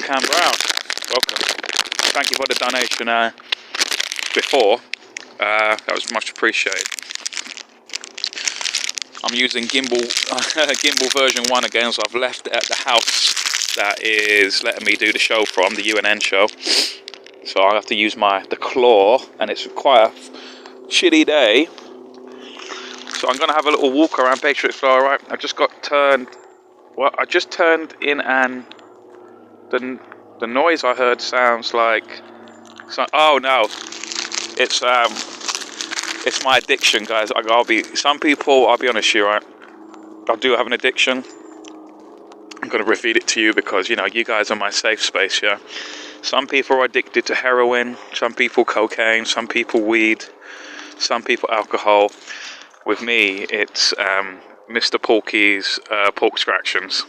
Cam Brown, welcome. Thank you for the donation before. That was much appreciated. I'm using gimbal gimbal version 1 again, so I've left it at the house that is letting me do the show from, the UNN show. So I have to use the claw, and it's quite a chilly day. So I'm going to have a little walk around Patriot Flow, right? I just turned in, and the noise I heard sounds like... oh no, it's my addiction, guys. I'll be honest here, right? I do have an addiction. I'm going to reveal it to you because, you know, you guys are my safe space, yeah? Some people are addicted to heroin, some people cocaine, some people weed, some people alcohol. With me, it's Mr. Porky's pork scratchings.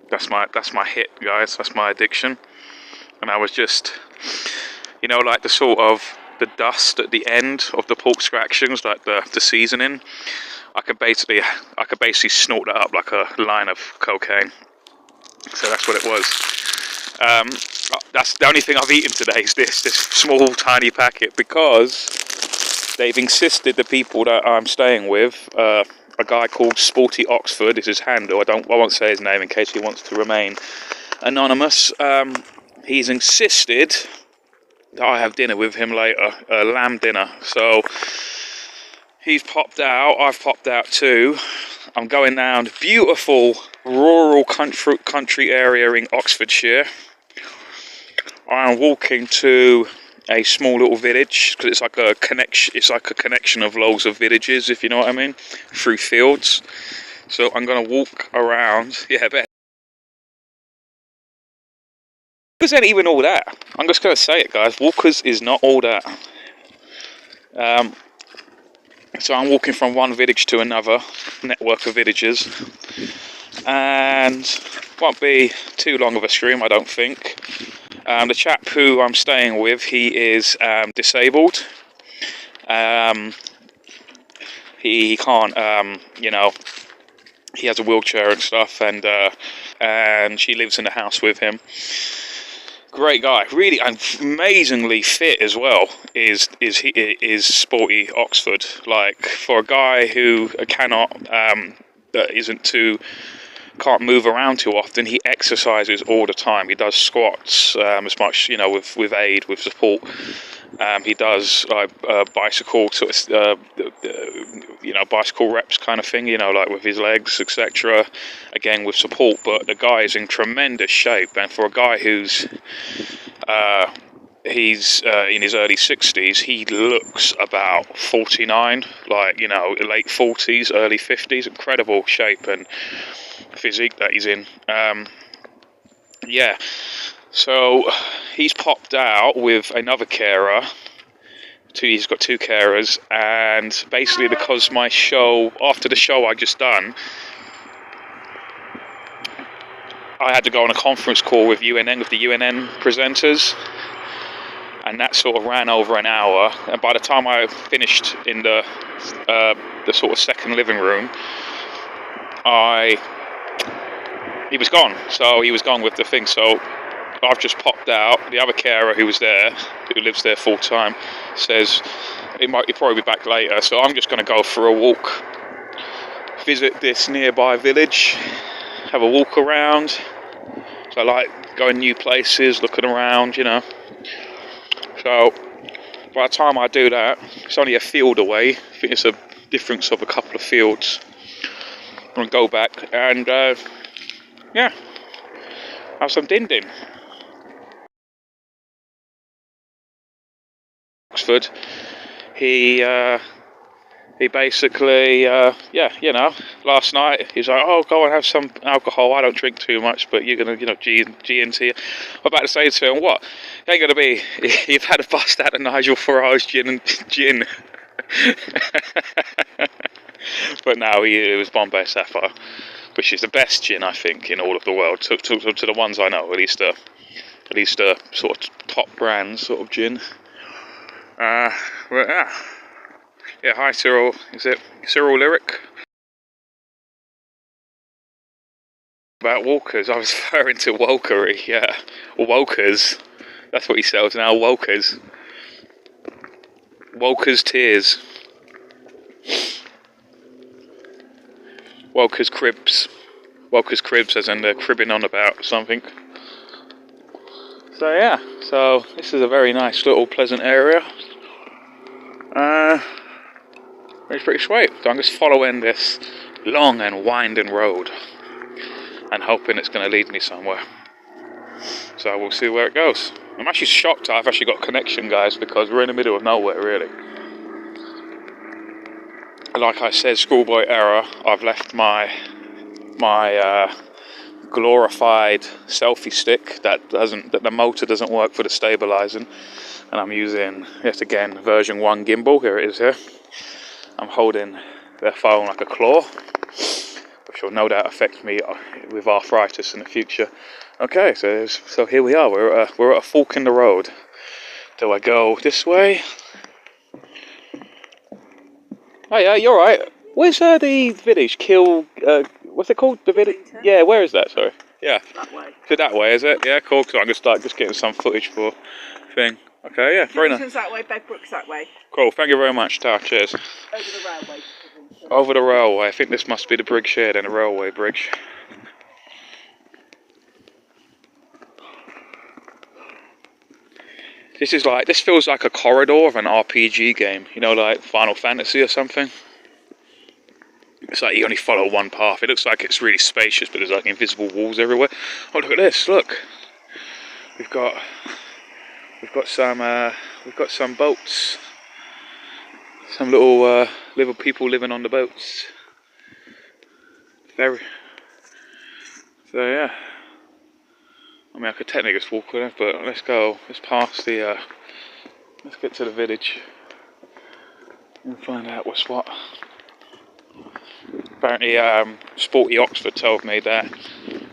That's my hit, guys. That's my addiction. And I was just, you know, like the dust at the end of the pork scratchings, like the seasoning. I could basically snort that up like a line of cocaine. So that's what it was. That's the only thing I've eaten today is this small tiny packet, because they've insisted, the people that I'm staying with, a guy called Sporty Oxford is his handle. I won't say his name in case he wants to remain anonymous. He's insisted that I have dinner with him later, a lamb dinner. So he's popped out, I've popped out too. I'm going down the beautiful rural country area in Oxfordshire. I'm walking to a small little village, because it's like a connection of loads of villages, if you know what I mean, through fields. So I'm going to walk around. Yeah, bet. Walkers ain't even all that. I'm just going to say it, guys. Walkers is not all that. So I'm walking from one village to another network of villages, and won't be too long of a stream, I don't think. The chap who I'm staying with, he is disabled. He can't, you know, he has a wheelchair and stuff, and she lives in the house with him. Great guy, really amazingly fit as well. Is Sporty Oxford. Like, for a guy who can't move around too often, he exercises all the time. He does squats as much, you know, with aid, with support. He does bicycle sort of, you know, bicycle reps kind of thing, you know, like with his legs, etc. Again, with support. But the guy is in tremendous shape, and for a guy who's he's in his early 60s, he looks about 49, like, you know, late 40s, early 50s. Incredible shape and physique that he's in. Yeah, so he's popped out with another carer. He's got 2 carers, and basically, because after the show I just done, I had to go on a conference call with the UNN presenters, and that sort of ran over an hour. And by the time I finished in the sort of second living room, he was gone. So he was gone with the thing. So I've just popped out. The other carer who was there, who lives there full time, says he'll probably be back later. So I'm just going to go for a walk, visit this nearby village, have a walk around. So I like going new places, looking around, you know. So by the time I do that, it's only a field away. I think it's a difference of a couple of fields. I'm going to go back and yeah, have some din-din. Oxford, he basically, yeah, you know, last night he's like, oh, go and have some alcohol. I don't drink too much, but you're gonna, you know, G&T. I'm about to say to him, what? It ain't gonna be. You've had a bust out of Nigel Farage's gin. But no, it was Bombay Sapphire, which is the best gin, I think, in all of the world. To the ones I know, at least sort of top brand sort of gin. But yeah, hi Cyril. Is it Cyril Lyric? about walkers. I was referring to wokery, yeah. Or wokers. That's what he sells now, wokers. Wokers tears. Wokers cribs. Wokers cribs, as in they're cribbing on about something. So yeah, so this is a very nice little pleasant area. It's pretty sweet. So I'm just following this long and winding road and hoping it's going to lead me somewhere. So we'll see where it goes. I'm actually shocked I've actually got connection, guys, because we're in the middle of nowhere, really. Like I said, schoolboy error. I've left my glorified selfie stick that the motor doesn't work for the stabilizing, and I'm using yet again version 1 gimbal. Here it is. Here I'm holding the phone like a claw, which will no doubt affect me with arthritis in the future. Okay, so here we are. We're at a fork in the road. Do I go this way? Oh yeah, you're right. Where's the village? What's it called? The village? Yeah, where is that? Sorry. Yeah. That way. So that way, is it? Yeah, cool. So I'm just getting some footage for thing. Okay, yeah, very nice. Kildlington's that way, Bedbrook's that way. Cool. Thank you very much. Ta. Cheers. Over the railway. Over the railway. I think this must be the bridge here, then the railway bridge. This feels like a corridor of an RPG game, you know, like Final Fantasy or something. It's like you only follow one path. It looks like it's really spacious, but there's like invisible walls everywhere. Oh, look at this! Look, we've got some boats, some little people living on the boats. So yeah. I mean, I could technically just walk with it, but let's go. Let's pass the. Let's get to the village and find out what's what. Apparently, Sporty Oxford told me that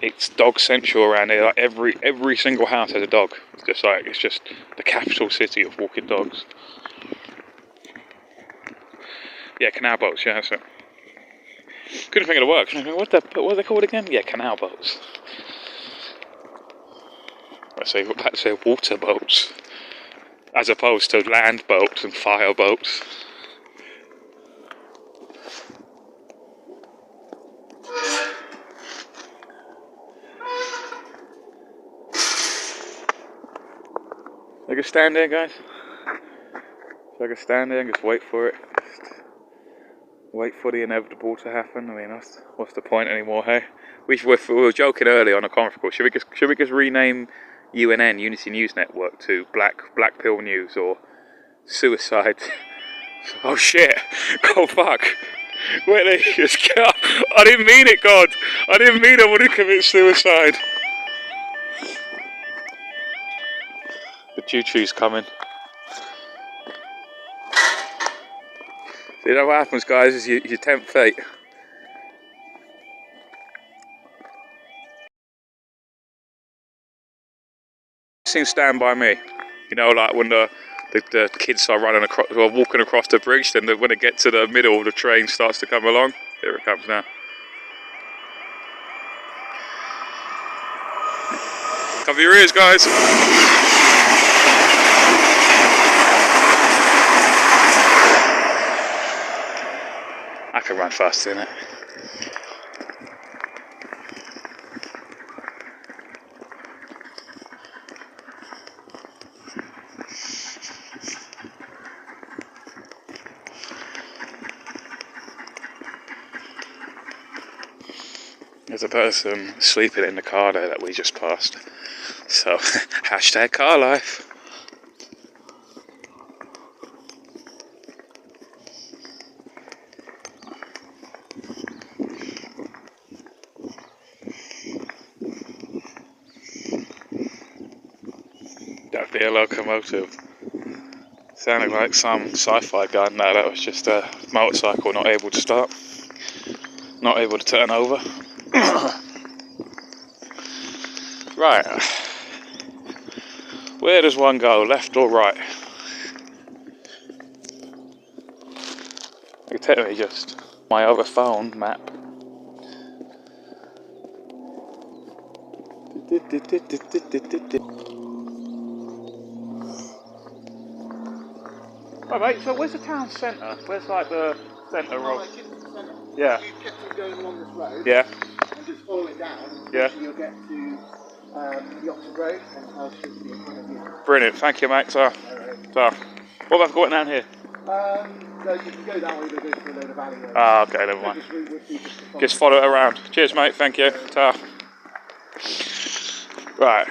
it's dog central around here. Like every single house has a dog. It's just the capital city of walking dogs. Yeah, canal boats. Yeah, that's it. Couldn't think of the word. What are they called again? Yeah, canal boats. Let's say water boats, as opposed to land boats and fire boats. I can stand there, guys. So I can stand there and just wait for it. Just wait for the inevitable to happen. I mean, what's the point anymore, hey? We were joking earlier on a conference call. Should we just rename UNN, Unity News Network, to Black Pill News or Suicide? Oh shit! Oh fuck! Wait, they just I didn't mean it, God! I didn't mean I want to commit suicide. The choo-choo's coming. So you know what happens, guys, is you tempt fate. Stand by me. You know, like when the kids are running across or walking across the bridge, then when they get to the middle, the train starts to come along. Here it comes now. Cover your ears, guys. I can run faster than it. There's a person sleeping in the car there that we just passed. So, hashtag car life. That'd be a locomotive. Sounded like some sci-fi guy. No, that was just a motorcycle not able to start. Not able to turn over. Right. Where does one go, left or right? I can technically just my other phone map. Right, mate, so where's the town centre? Where's like the centre of... Yeah. You kept on going along this road. Yeah. And just follow it down. Yeah. You'll get to the Oxford Road and I'll should be in front of you. Brilliant, thank you, mate. So, what have I got down here? So you can go that way, but go through a load of alleyways. Ah, okay, never mind. Just follow it around. Cheers, mate. Thank you. Ta. Right,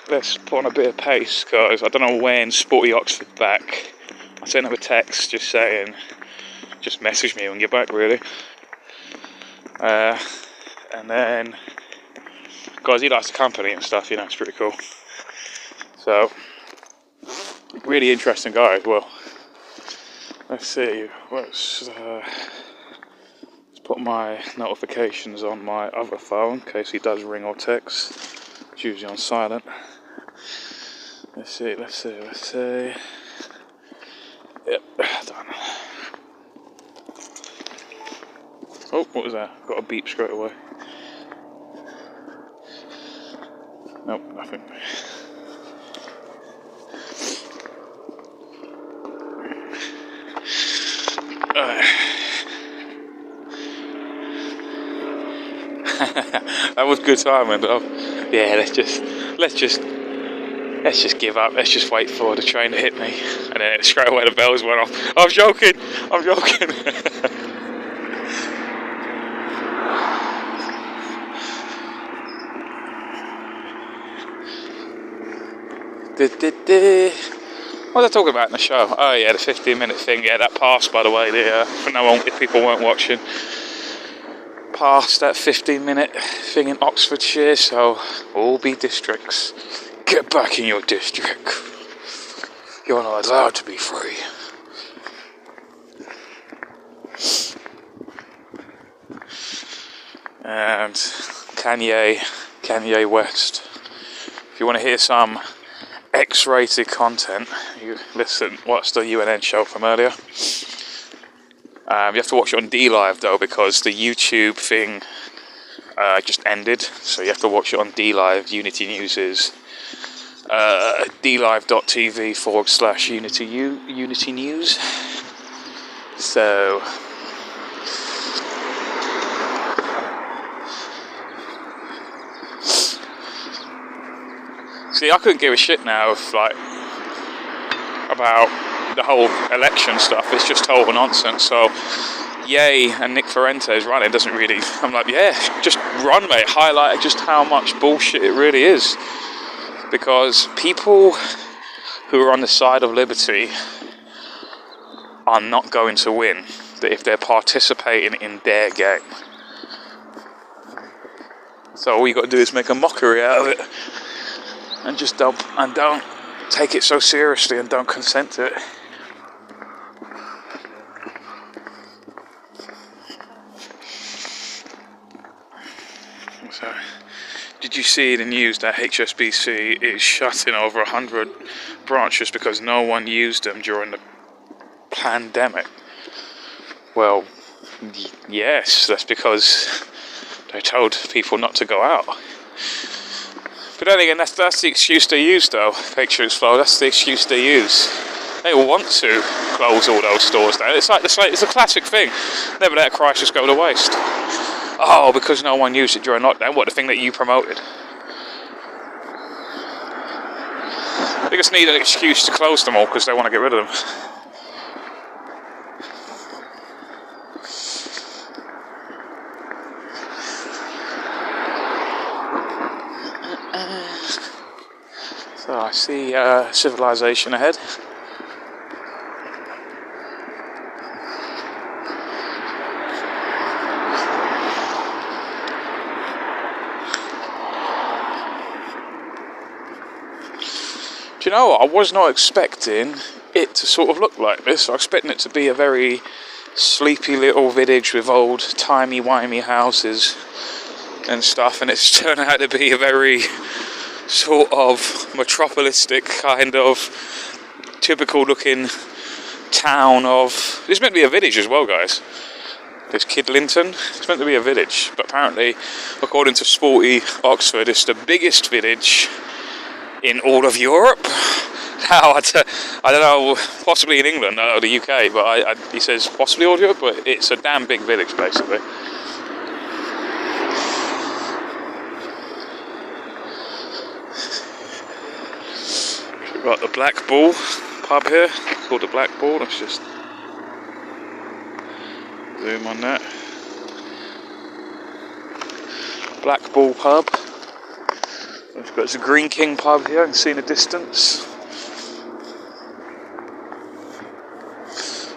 let's put on a bit of pace because I don't know when Sporty Oxford back. I sent him a text just saying, just message me when you're back, really. And then, guys, he likes the company and stuff. You know, it's pretty cool. So, really interesting guy as well. Let's see, let's put my notifications on my other phone in case he does ring or text. It's usually on silent. Let's see. Yep, done. Oh, what was that? Got a beep straight away. Nope, nothing. That was good timing, though. Yeah, let's just give up. Let's just wait for the train to hit me, and then straight away the bells went off. I'm joking. What was I talking about in the show? Oh yeah, the 15-minute thing. Yeah, that passed, by the way. For no one, if people weren't watching, passed that 15-minute thing in Oxfordshire. So all be districts, get back in your district. You're not allowed to be free. And Kanye West. If you want to hear some X-rated content, you listen, watch the UNN show from earlier. You have to watch it on DLive though, because the YouTube thing just ended, so you have to watch it on DLive. Unity News is dlive.tv/Unity News. So see, I couldn't give a shit now if about the whole election stuff. It's just total nonsense. So Ye and Nick Ferrente's running doesn't really. I'm like, yeah, just run, mate. Highlight just how much bullshit it really is. Because people who are on the side of liberty are not going to win if they're participating in their game. So all you got to do is make a mockery out of it, and just don't take it so seriously and don't consent to it. So, did you see the news that HSBC is shutting over 100 branches because no one used them during the pandemic? Well, yes, that's because they told people not to go out. But then again, that's the excuse they use, though. Pictures flow. That's the excuse they use. They want to close all those stores down. It's a classic thing. Never let a crisis go to waste. Oh, because no one used it during lockdown. What, the thing that you promoted? They just need an excuse to close them all because they want to get rid of them. So I see civilization ahead. Do you know what? I was not expecting it to sort of look like this. I was expecting it to be a very sleepy little village with old timey-wimey houses and stuff, and it's turned out to be a very sort of metropolistic kind of typical looking town of... It's meant to be a village as well, guys. There's Kildlington. It's meant to be a village, but apparently, according to Sporty Oxford, it's the biggest village in all of Europe. Now, I don't know, possibly in England or the UK, but he says possibly all of Europe, but it's a damn big village, basically. We've got the Black Bull pub here, called the Black Bull. Let's just zoom on that. Black Bull pub. We've got the Green King pub here, you can see in the distance.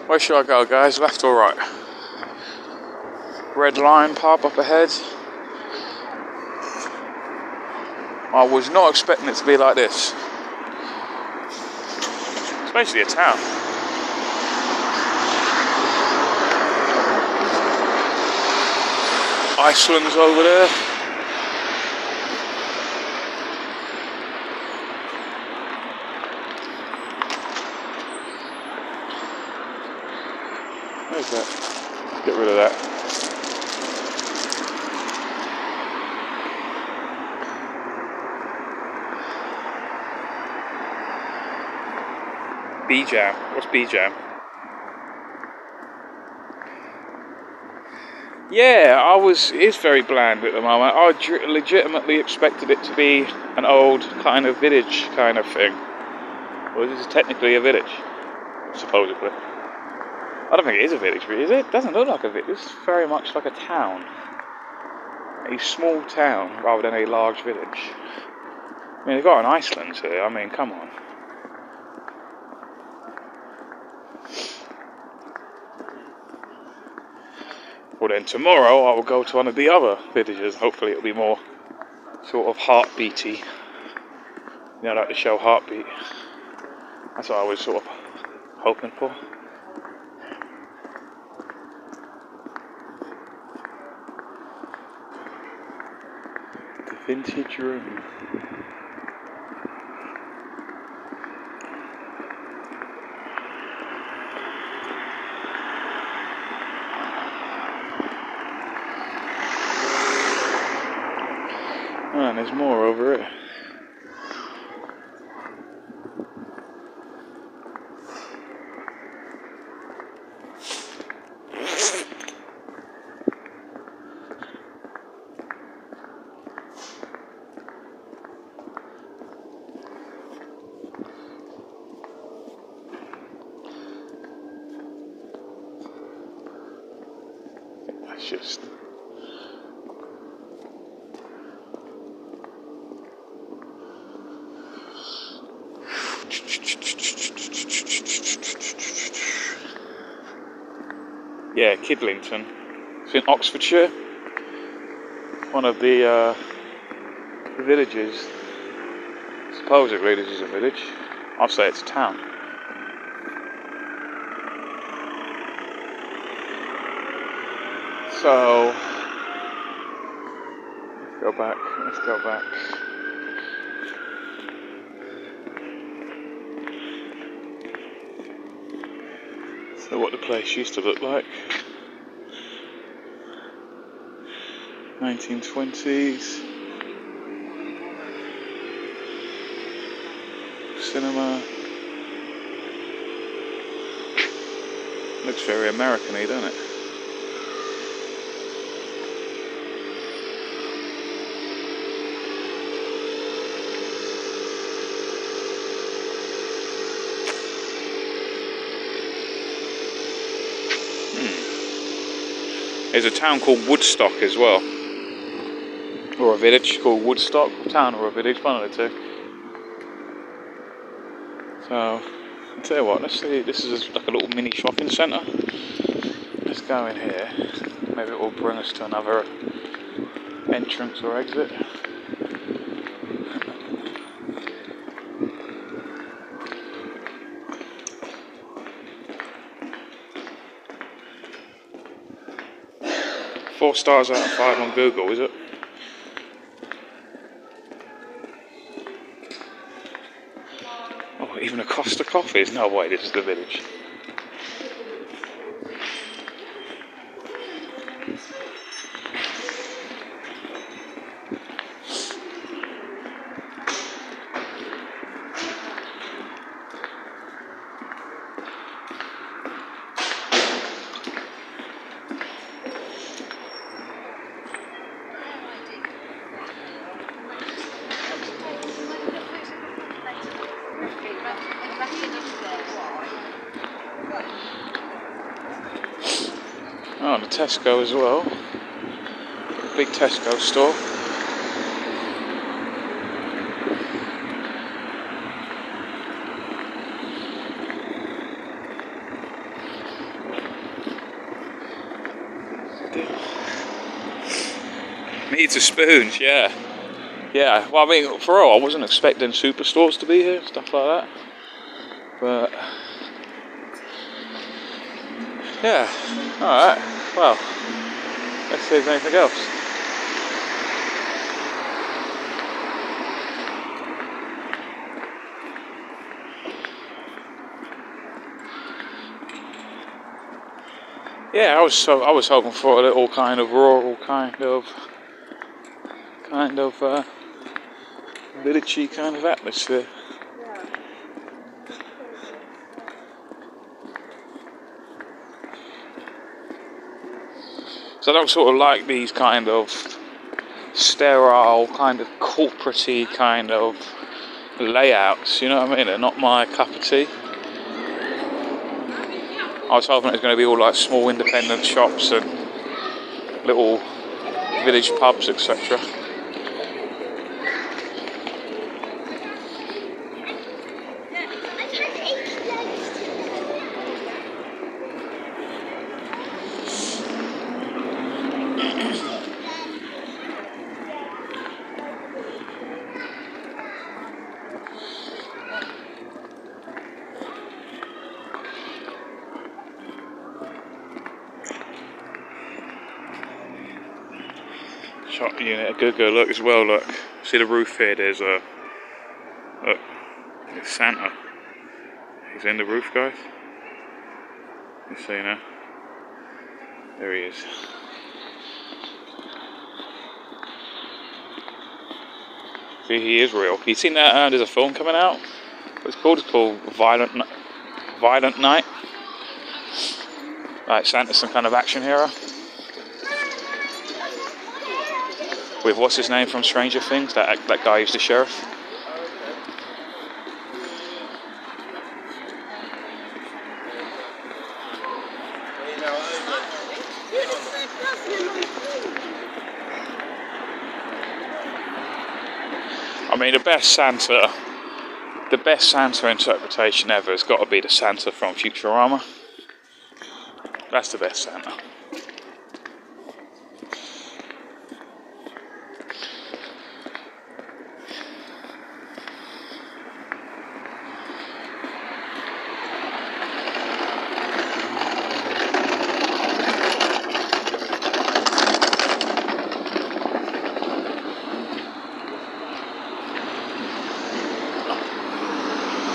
Where should I go, guys? Left or right? Red Lion pub up ahead. I was not expecting it to be like this. It's basically a town. Iceland's over there. Where's that? Let's get rid of that. B-Jam. What's B-Jam? Yeah, it's very bland at the moment. I legitimately expected it to be an old kind of village kind of thing. Well, this is technically a village, supposedly. I don't think it is a village, is it? It doesn't look like a village. It's very much like a town. A small town rather than a large village. I mean, they've got an Iceland here. I mean, come on. Well then, tomorrow I will go to one of the other villages. Hopefully it'll be more sort of heartbeaty. You know, like the show Heartbeat. That's what I was sort of hoping for. The vintage room. Oh, and there's more over it. That's just... Yeah, Kildlington. It's in Oxfordshire. One of the villages. Supposedly this is a village. I'll say it's a town. So, let's go back. So what the place used to look like. 1920s. Cinema. Looks very American-y, doesn't it? There's a town called Woodstock as well. Or a village called Woodstock. A town or a village, one of the two. So, I'll tell you what, let's see, this is like a little mini shopping centre. Let's go in here. Maybe it will bring us to another entrance or exit. Four stars out of 5 on Google, is it? Oh, even a Costa Coffees? No way, this is the village. Oh, and the Tesco as well. Big Tesco store. Needs a spoons, yeah. Yeah, well, I mean, for all, I wasn't expecting superstores to be here, stuff like that. But, yeah, alright, well, let's see if there's anything else. Yeah, I was hoping for a little kind of rural kind of villagey kind of atmosphere. So I don't sort of like these kind of sterile, kind of corporate-y kind of layouts, you know what I mean? They're not my cup of tea. I was hoping it was going to be all like small independent shops and little village pubs, etc. Shop unit, a good look as well. Look, see the roof here. There's a look. It's Santa. He's in the roof, guys. You see now? There he is. See, he is real. You seen that? There's a film coming out. What's it called? It's called Violent Night. Like Santa's some kind of action hero. With what's his name from Stranger Things? That guy who's the sheriff. I mean, the best Santa interpretation ever has got to be the Santa from Futurama. That's the best Santa.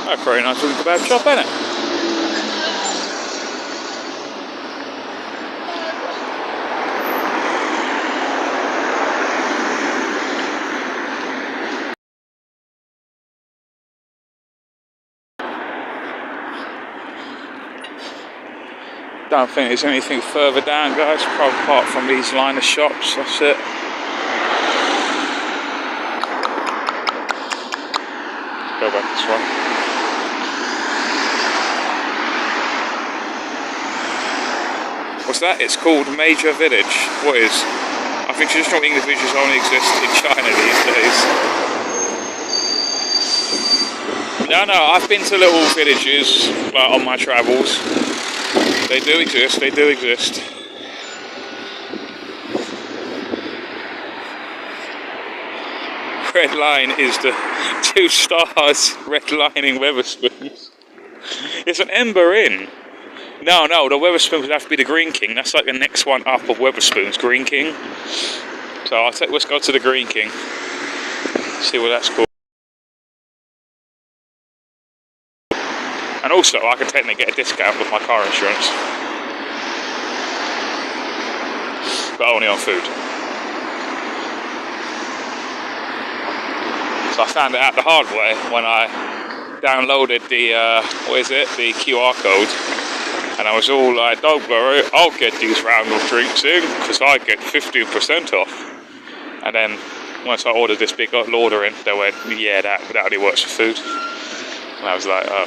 Oh, very nice little kebab shop, isn't it? Don't think there's anything further down, guys, apart from these line of shops. That's it. Go back this way. What's that? It's called Major Village. What is? I think traditional English villages only exist in China these days. No, I've been to little villages like, on my travels. They do exist, Red line is the 2 stars redlining Wetherspoons. It's an Ember Inn. No, the Wetherspoons would have to be the Green King. That's like the next one up of Wetherspoons, Green King. So let's go to the Green King. See what that's called. And also, I can technically get a discount with my car insurance. But only on food. So I found it out the hard way when I downloaded the, the QR code. And I was all like, don't worry, I'll get these round of drinks in, because I get 15% off. And then, once I ordered this big order in, they went, yeah, that only works for food. And I was like, oh.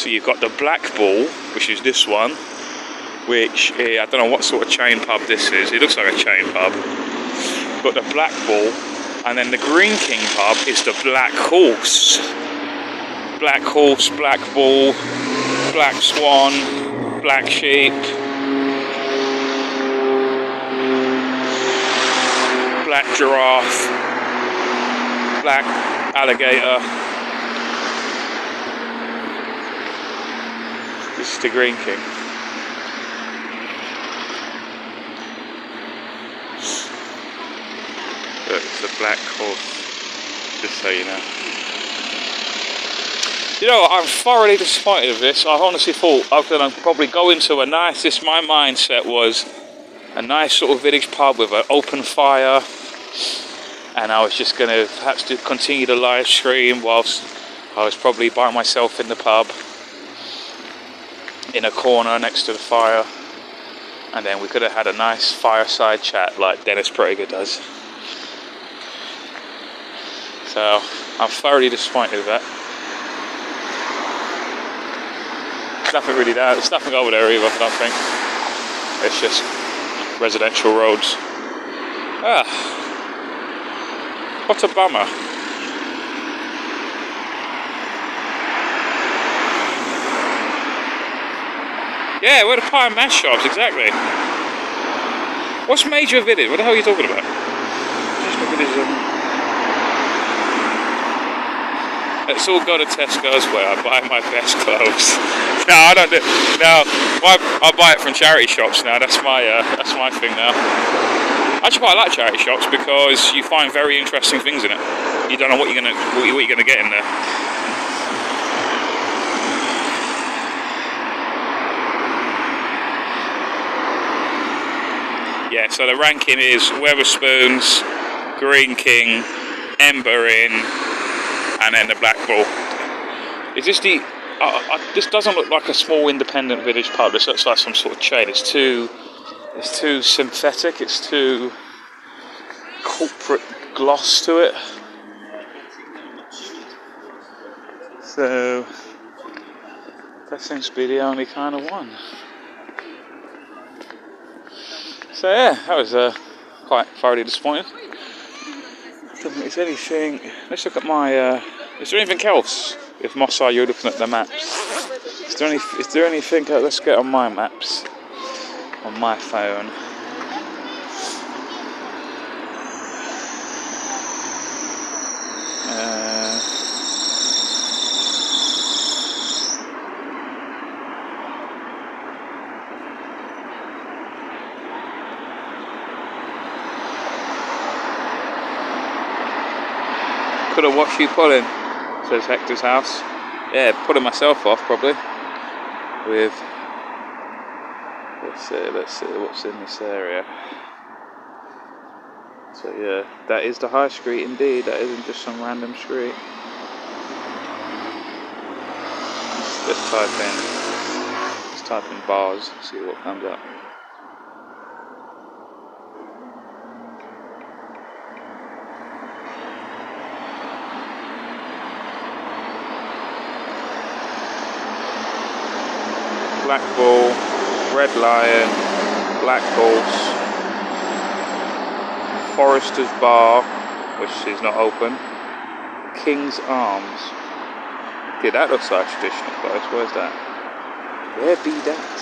So you've got the Black Bull, which is this one, which I don't know what sort of chain pub this is. It looks like a chain pub. You've got the Black Bull, and then the Green King pub is the Black Horse. Black Horse, Black Bull, Black Swan, Black Sheep, Black Giraffe, Black Alligator. This is the Green King. Look, it's the Black Horse, just so you know. You know, I'm thoroughly disappointed with this. I honestly thought I was going to probably go into a nice, my mindset was a nice sort of village pub with an open fire, and I was just going to perhaps continue the live stream whilst I was probably by myself in the pub, in a corner next to the fire, and then we could have had a nice fireside chat like Dennis Prager does. So I'm thoroughly disappointed with that. There's nothing really there. There's nothing over there either, I don't think. It's just residential roads. Ah, what a bummer. Yeah, where the pie and mash shops, exactly. What's Major Village? What the hell are you talking about? Let's all go to Tesco's where I buy my best clothes. No, I don't do. No, I buy it from charity shops now. That's my thing now. I actually quite like charity shops because you find very interesting things in it. You don't know what you're gonna get in there. Yeah, so the ranking is Weatherspoons, Green King, Ember Inn, and then the Black Bull. Is this the... this doesn't look like a small independent village pub. This looks like some sort of chain. It's too synthetic. It's too corporate gloss to it. So that seems to be the only kind of one. So yeah, that was quite thoroughly disappointing. Is anything? Let's look at my. Is there anything else? If Moss, are you looking at the maps? Is there anything? Let's get on my maps on my phone. Could have watched you pulling, says Hector's house. Yeah, pulling myself off probably. With let's see what's in this area. So yeah, that is the high street indeed. That isn't just some random street. Let's type in bars, see what comes up. Black Bull, Red Lion, Black Horse, Forester's Bar, which is not open, King's Arms. Okay, that looks like a traditional place. Where's that? Where be that?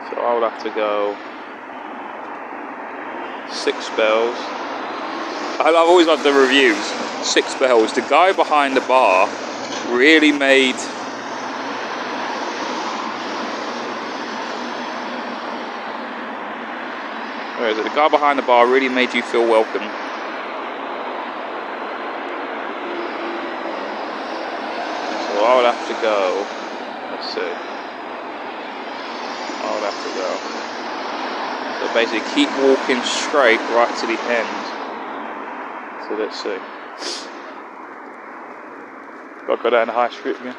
So I would have to go 6 Bells. I've always loved the reviews. 6 Bells. The guy behind the bar really made where is it? The guy behind the bar really made you feel welcome. So I would have to go. Let's see. I would have to go. So basically, keep walking straight right to the end. So let's see. Got to go down the high street again.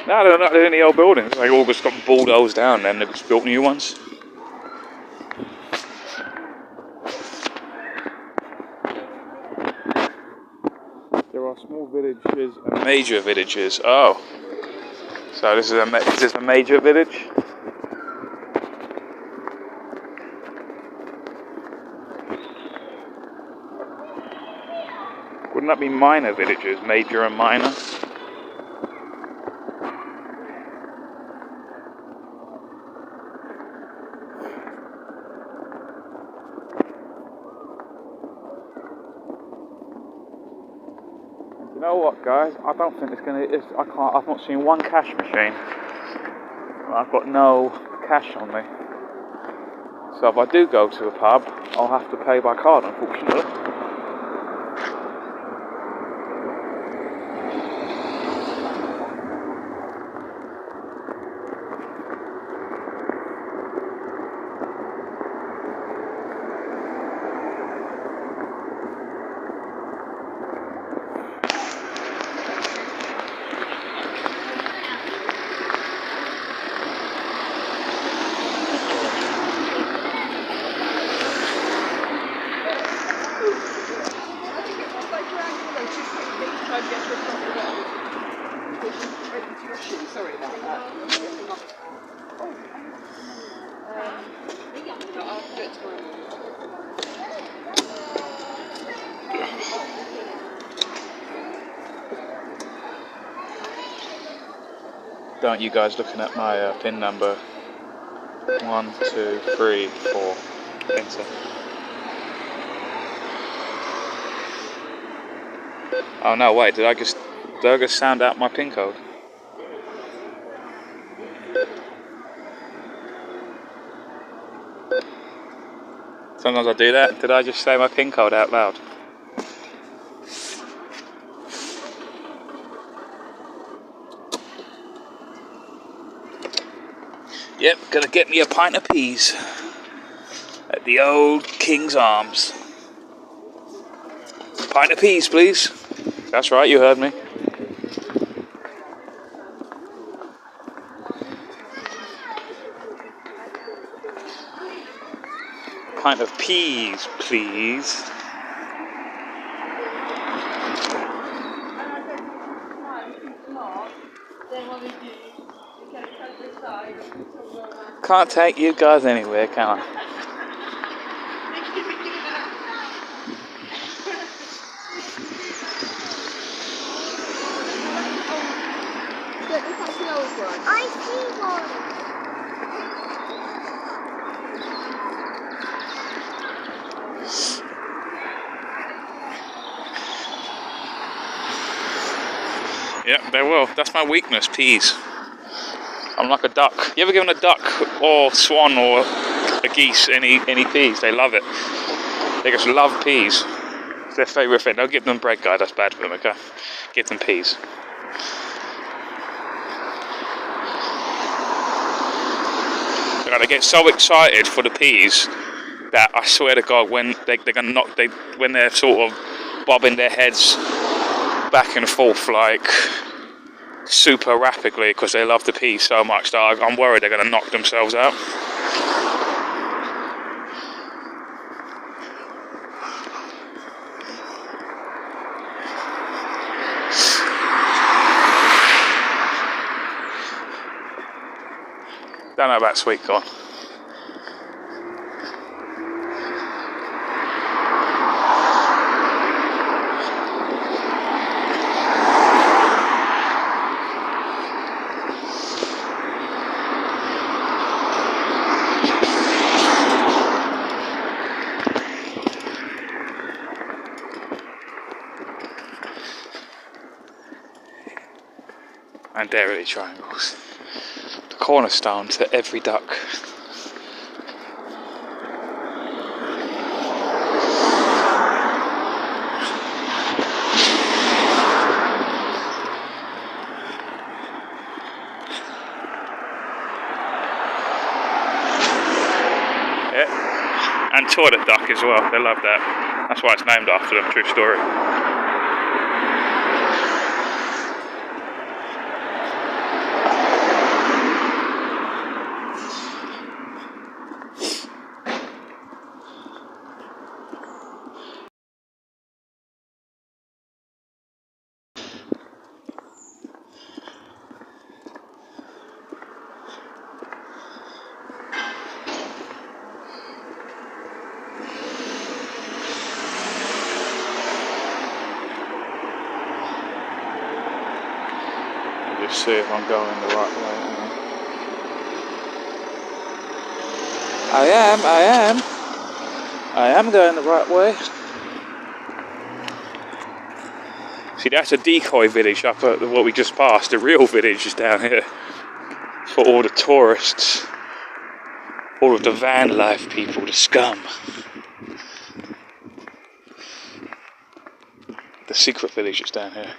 No, they're not in the old buildings. They all just got bulldozed down and they've just built new ones. There are small villages and major villages. Oh. So this is a major village? Wouldn't that be minor villages? Major and minor? You know what, guys? I don't think it's gonna. I've not seen one cash machine. I've got no cash on me. So if I do go to a pub, I'll have to pay by card, unfortunately. Sorry about that. I'll do it tomorrow. Don't you guys looking at my PIN number? 1, 2, 3, 4. Enter. Oh no! Wait, did I just sound out my PIN code? Sometimes I do that. Did I just say my PIN code out loud? Yep, gonna get me a pint of peas at the old King's Arms. Pint of peas, please. That's right, you heard me. Pint of peas, please. Can't take you guys anywhere, can I? I see one. Yep, they will. That's my weakness, peas. I'm like a duck. You ever given a duck or swan or a geese any peas? They love it. They just love peas. It's their favourite thing. Don't give them bread, guys. That's bad for them, okay? Give them peas. They get so excited for the peas that I swear to God, when when they're sort of bobbing their heads back and forth like super rapidly because they love the peas so much that I'm worried they're going to knock themselves out. Don't know about sweet corn. And dairy triangles. The cornerstone to every duck. Yeah. And toilet duck as well. They love that. That's why it's named after them. True story. just see if I'm going the right way. I am going the right way. See, that's a decoy village up at what we just passed. The real village is down here for all the tourists, all of the van life people, the scum. The secret village is down here.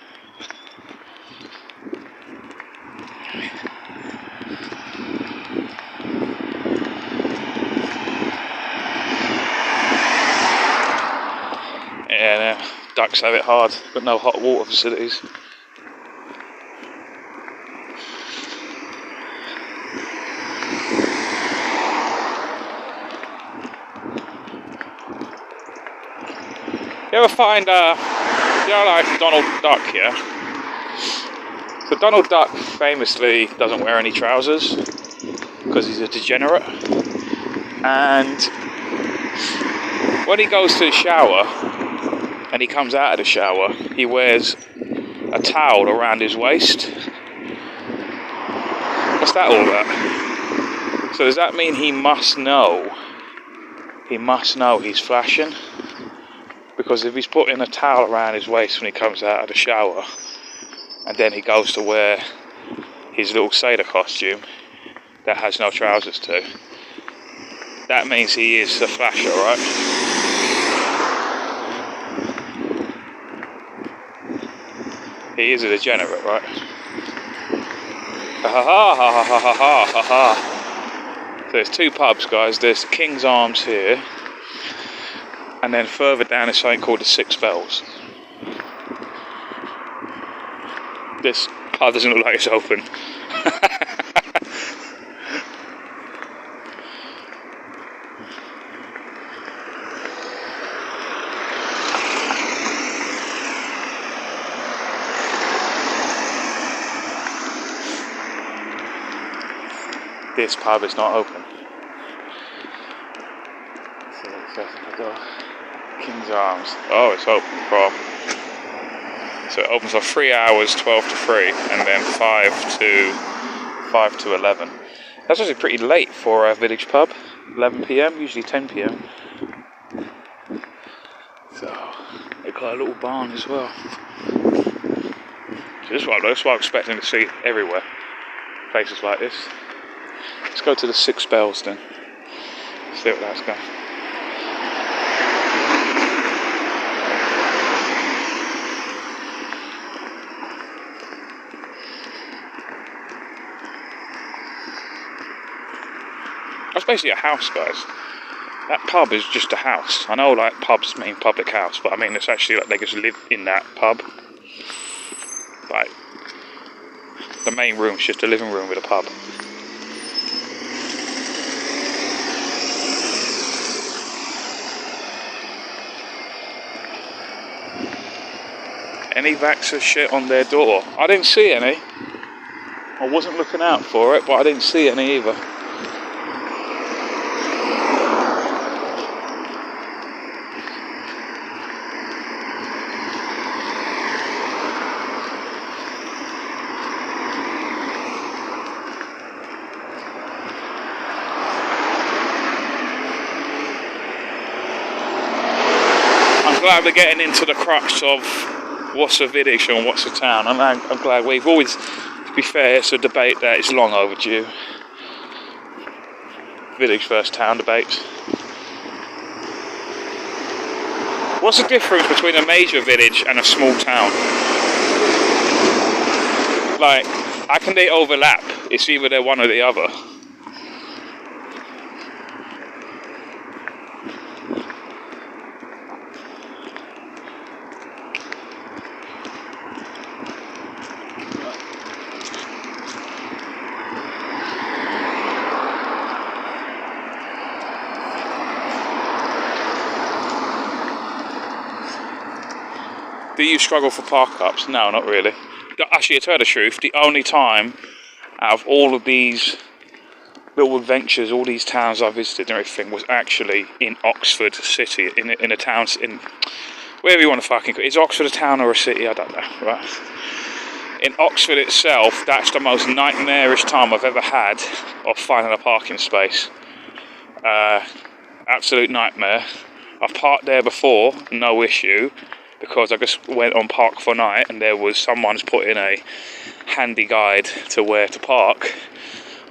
Yeah, no, ducks have it hard, but no hot water facilities. You ever find, like Donald Duck, yeah? So Donald Duck famously doesn't wear any trousers because he's a degenerate. And when he goes to the shower and he comes out of the shower, he wears a towel around his waist. What's that all about? So does that mean he must know? He must know he's flashing? Because if he's putting a towel around his waist when he comes out of the shower, and then he goes to wear his little sailor costume that has no trousers to, that means he is a flasher, right? He is a degenerate, right? Ha ha ha ha ha ha ha ha ha. So there's two pubs, guys. There's the King's Arms here, and then further down is something called the Six Bells. This pub doesn't look like it's open. This pub is not open. So it says on the door, King's Arms. Oh, it's open from. So it opens for 3 hours, 12 to 3, and then 5 to 11. That's actually pretty late for a village pub. 11 p.m, usually 10 p.m. So they've got a little barn as well. So that's what I'm expecting to see everywhere. Places like this. Let's go to the Six Bells then. See what that's got. That's basically a house, guys. That pub is just a house. I know, like, pubs mean public house, but I mean it's actually like they just live in that pub. Like, the main room's just a living room with a pub. Any vaxxer shit on their door? I didn't see any. I wasn't looking out for it, but I didn't see any either. I'm glad we're getting into the crux of what's a village and what's a town. I'm glad we've always, to be fair, it's a debate that is long overdue. Village versus town debate. What's the difference between a major village and a small town? Like, how can they overlap? It's either they're one or the other. Do you struggle for park-ups? No, not really. Actually, to tell the truth, the only time out of all of these little adventures, all these towns I visited and everything, was actually in Oxford City, in a town, in wherever you want to fucking go. Is Oxford a town or a city? I don't know, right? in Oxford itself, that's the most nightmarish time I've ever had of finding a parking space. Absolute nightmare. I've parked there before, no issue, because I just went on Park for Night and there was someone's put in a handy guide to where to park.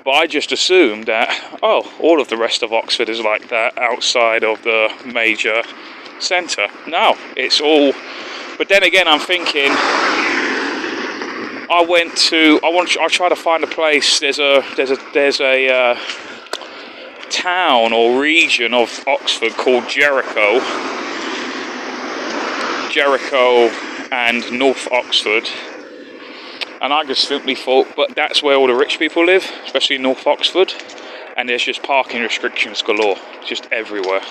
But I just assumed that, oh, all of the rest of Oxford is like that outside of the major centre. No, it's all. But then again, I'm thinking, I try to find a place. There's a town or region of Oxford called Jericho and North Oxford, and I just simply thought, but that's where all the rich people live, especially in North Oxford, and there's just parking restrictions galore, just everywhere.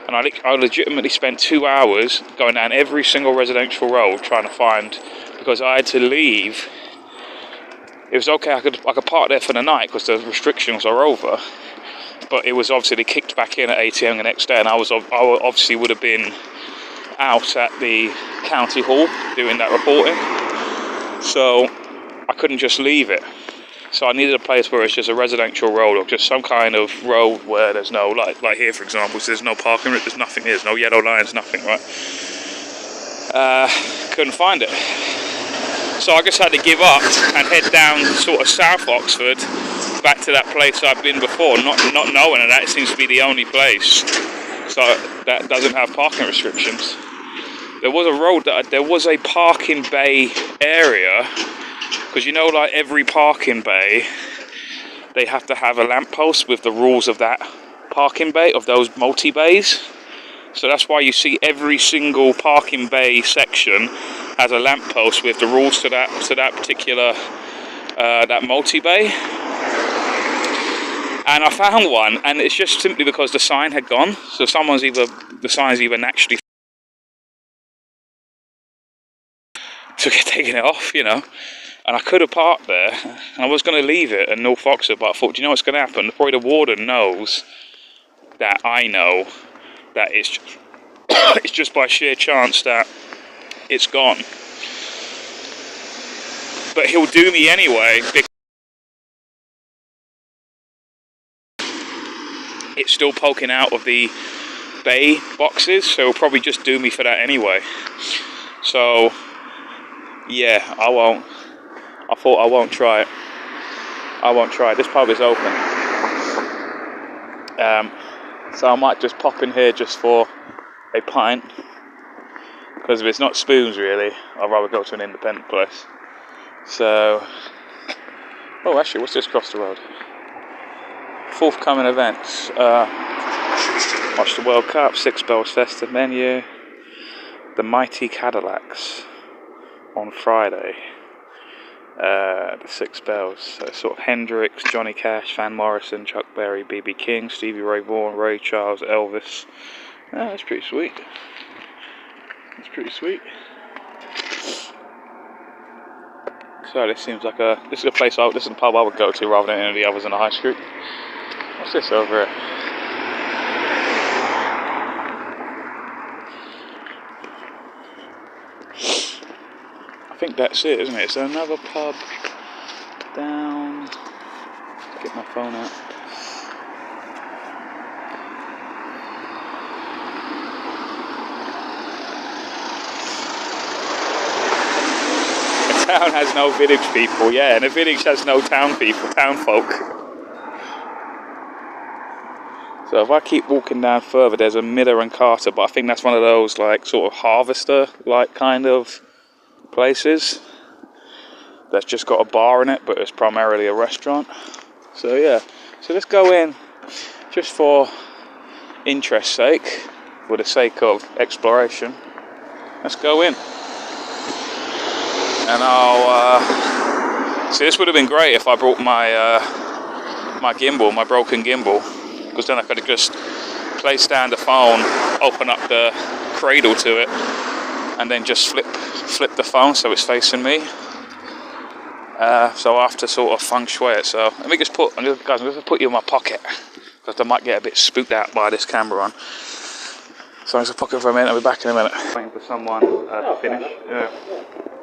And I legitimately spent 2 hours going down every single residential road trying to find, because I had to leave. It was okay, I could park there for the night because the restrictions are over, but it was obviously they kicked back in at 8 AM the next day, and I obviously would have been out at the county hall doing that reporting, so I couldn't just leave it. So I needed a place where it's just a residential road, or just some kind of road where there's no, like here for example, so there's no parking, there's nothing, there's no yellow lines, nothing, right? Couldn't find it. So I just had to give up and head down sort of South Oxford, back to that place I've been before, not knowing that it seems to be the only place so that doesn't have parking restrictions. There was a road there was a parking bay area, because you know, like every parking bay, they have to have a lamppost with the rules of that parking bay, of those multi-bays. So that's why you see every single parking bay section has a lamppost with the rules to that particular that multi-bay. And I found one, and it's just simply because the sign had gone. So the sign's either naturally taking it off, you know. And I could have parked there, and I was going to leave it in North Oxford, but I thought, do you know what's going to happen? Probably the warden knows that I know that it's just by sheer chance that it's gone. But he'll do me anyway, because it's still poking out of the bay boxes, so he'll probably just do me for that anyway. So, yeah, I won't. I thought I won't try it. I won't try it. This pub is open. So I might just pop in here just for a pint. Because if it's not Spoons, really, I'd rather go to an independent place. So... oh, actually, what's this across the road? Forthcoming events. Watch the World Cup, Six Bells Festive Menu. The Mighty Cadillacs on Friday. The Six Bells, so sort of Hendrix, Johnny Cash, Van Morrison, Chuck Berry, B.B. King, Stevie Ray Vaughan, Ray Charles, Elvis. That's pretty sweet. That's pretty sweet. So this seems like this is a place, this is a pub I would go to rather than any of the others in the high street. What's this over here? I think that's it, isn't it? Is there another pub down? Get my phone out. The town has no village people, yeah, and the village has no town people, town folk. So if I keep walking down further, there's a Miller and Carter, but I think that's one of those like sort of harvester like kind of places that's just got a bar in it, but it's primarily a restaurant. So yeah, so let's go in just for interest's sake, for the sake of exploration. Let's go in, and I'll see. This would have been great if I brought my my gimbal, my broken gimbal, because then I could have just placed down the phone, open up the cradle to it, and then just flip the phone so it's facing me. So I have to sort of feng shui it. So let me just guys, I'm going to put you in my pocket, because I might get a bit spooked out by this camera on. So I'm just going to pocket for a minute. I'll be back in a minute. Waiting for someone to finish. Yeah.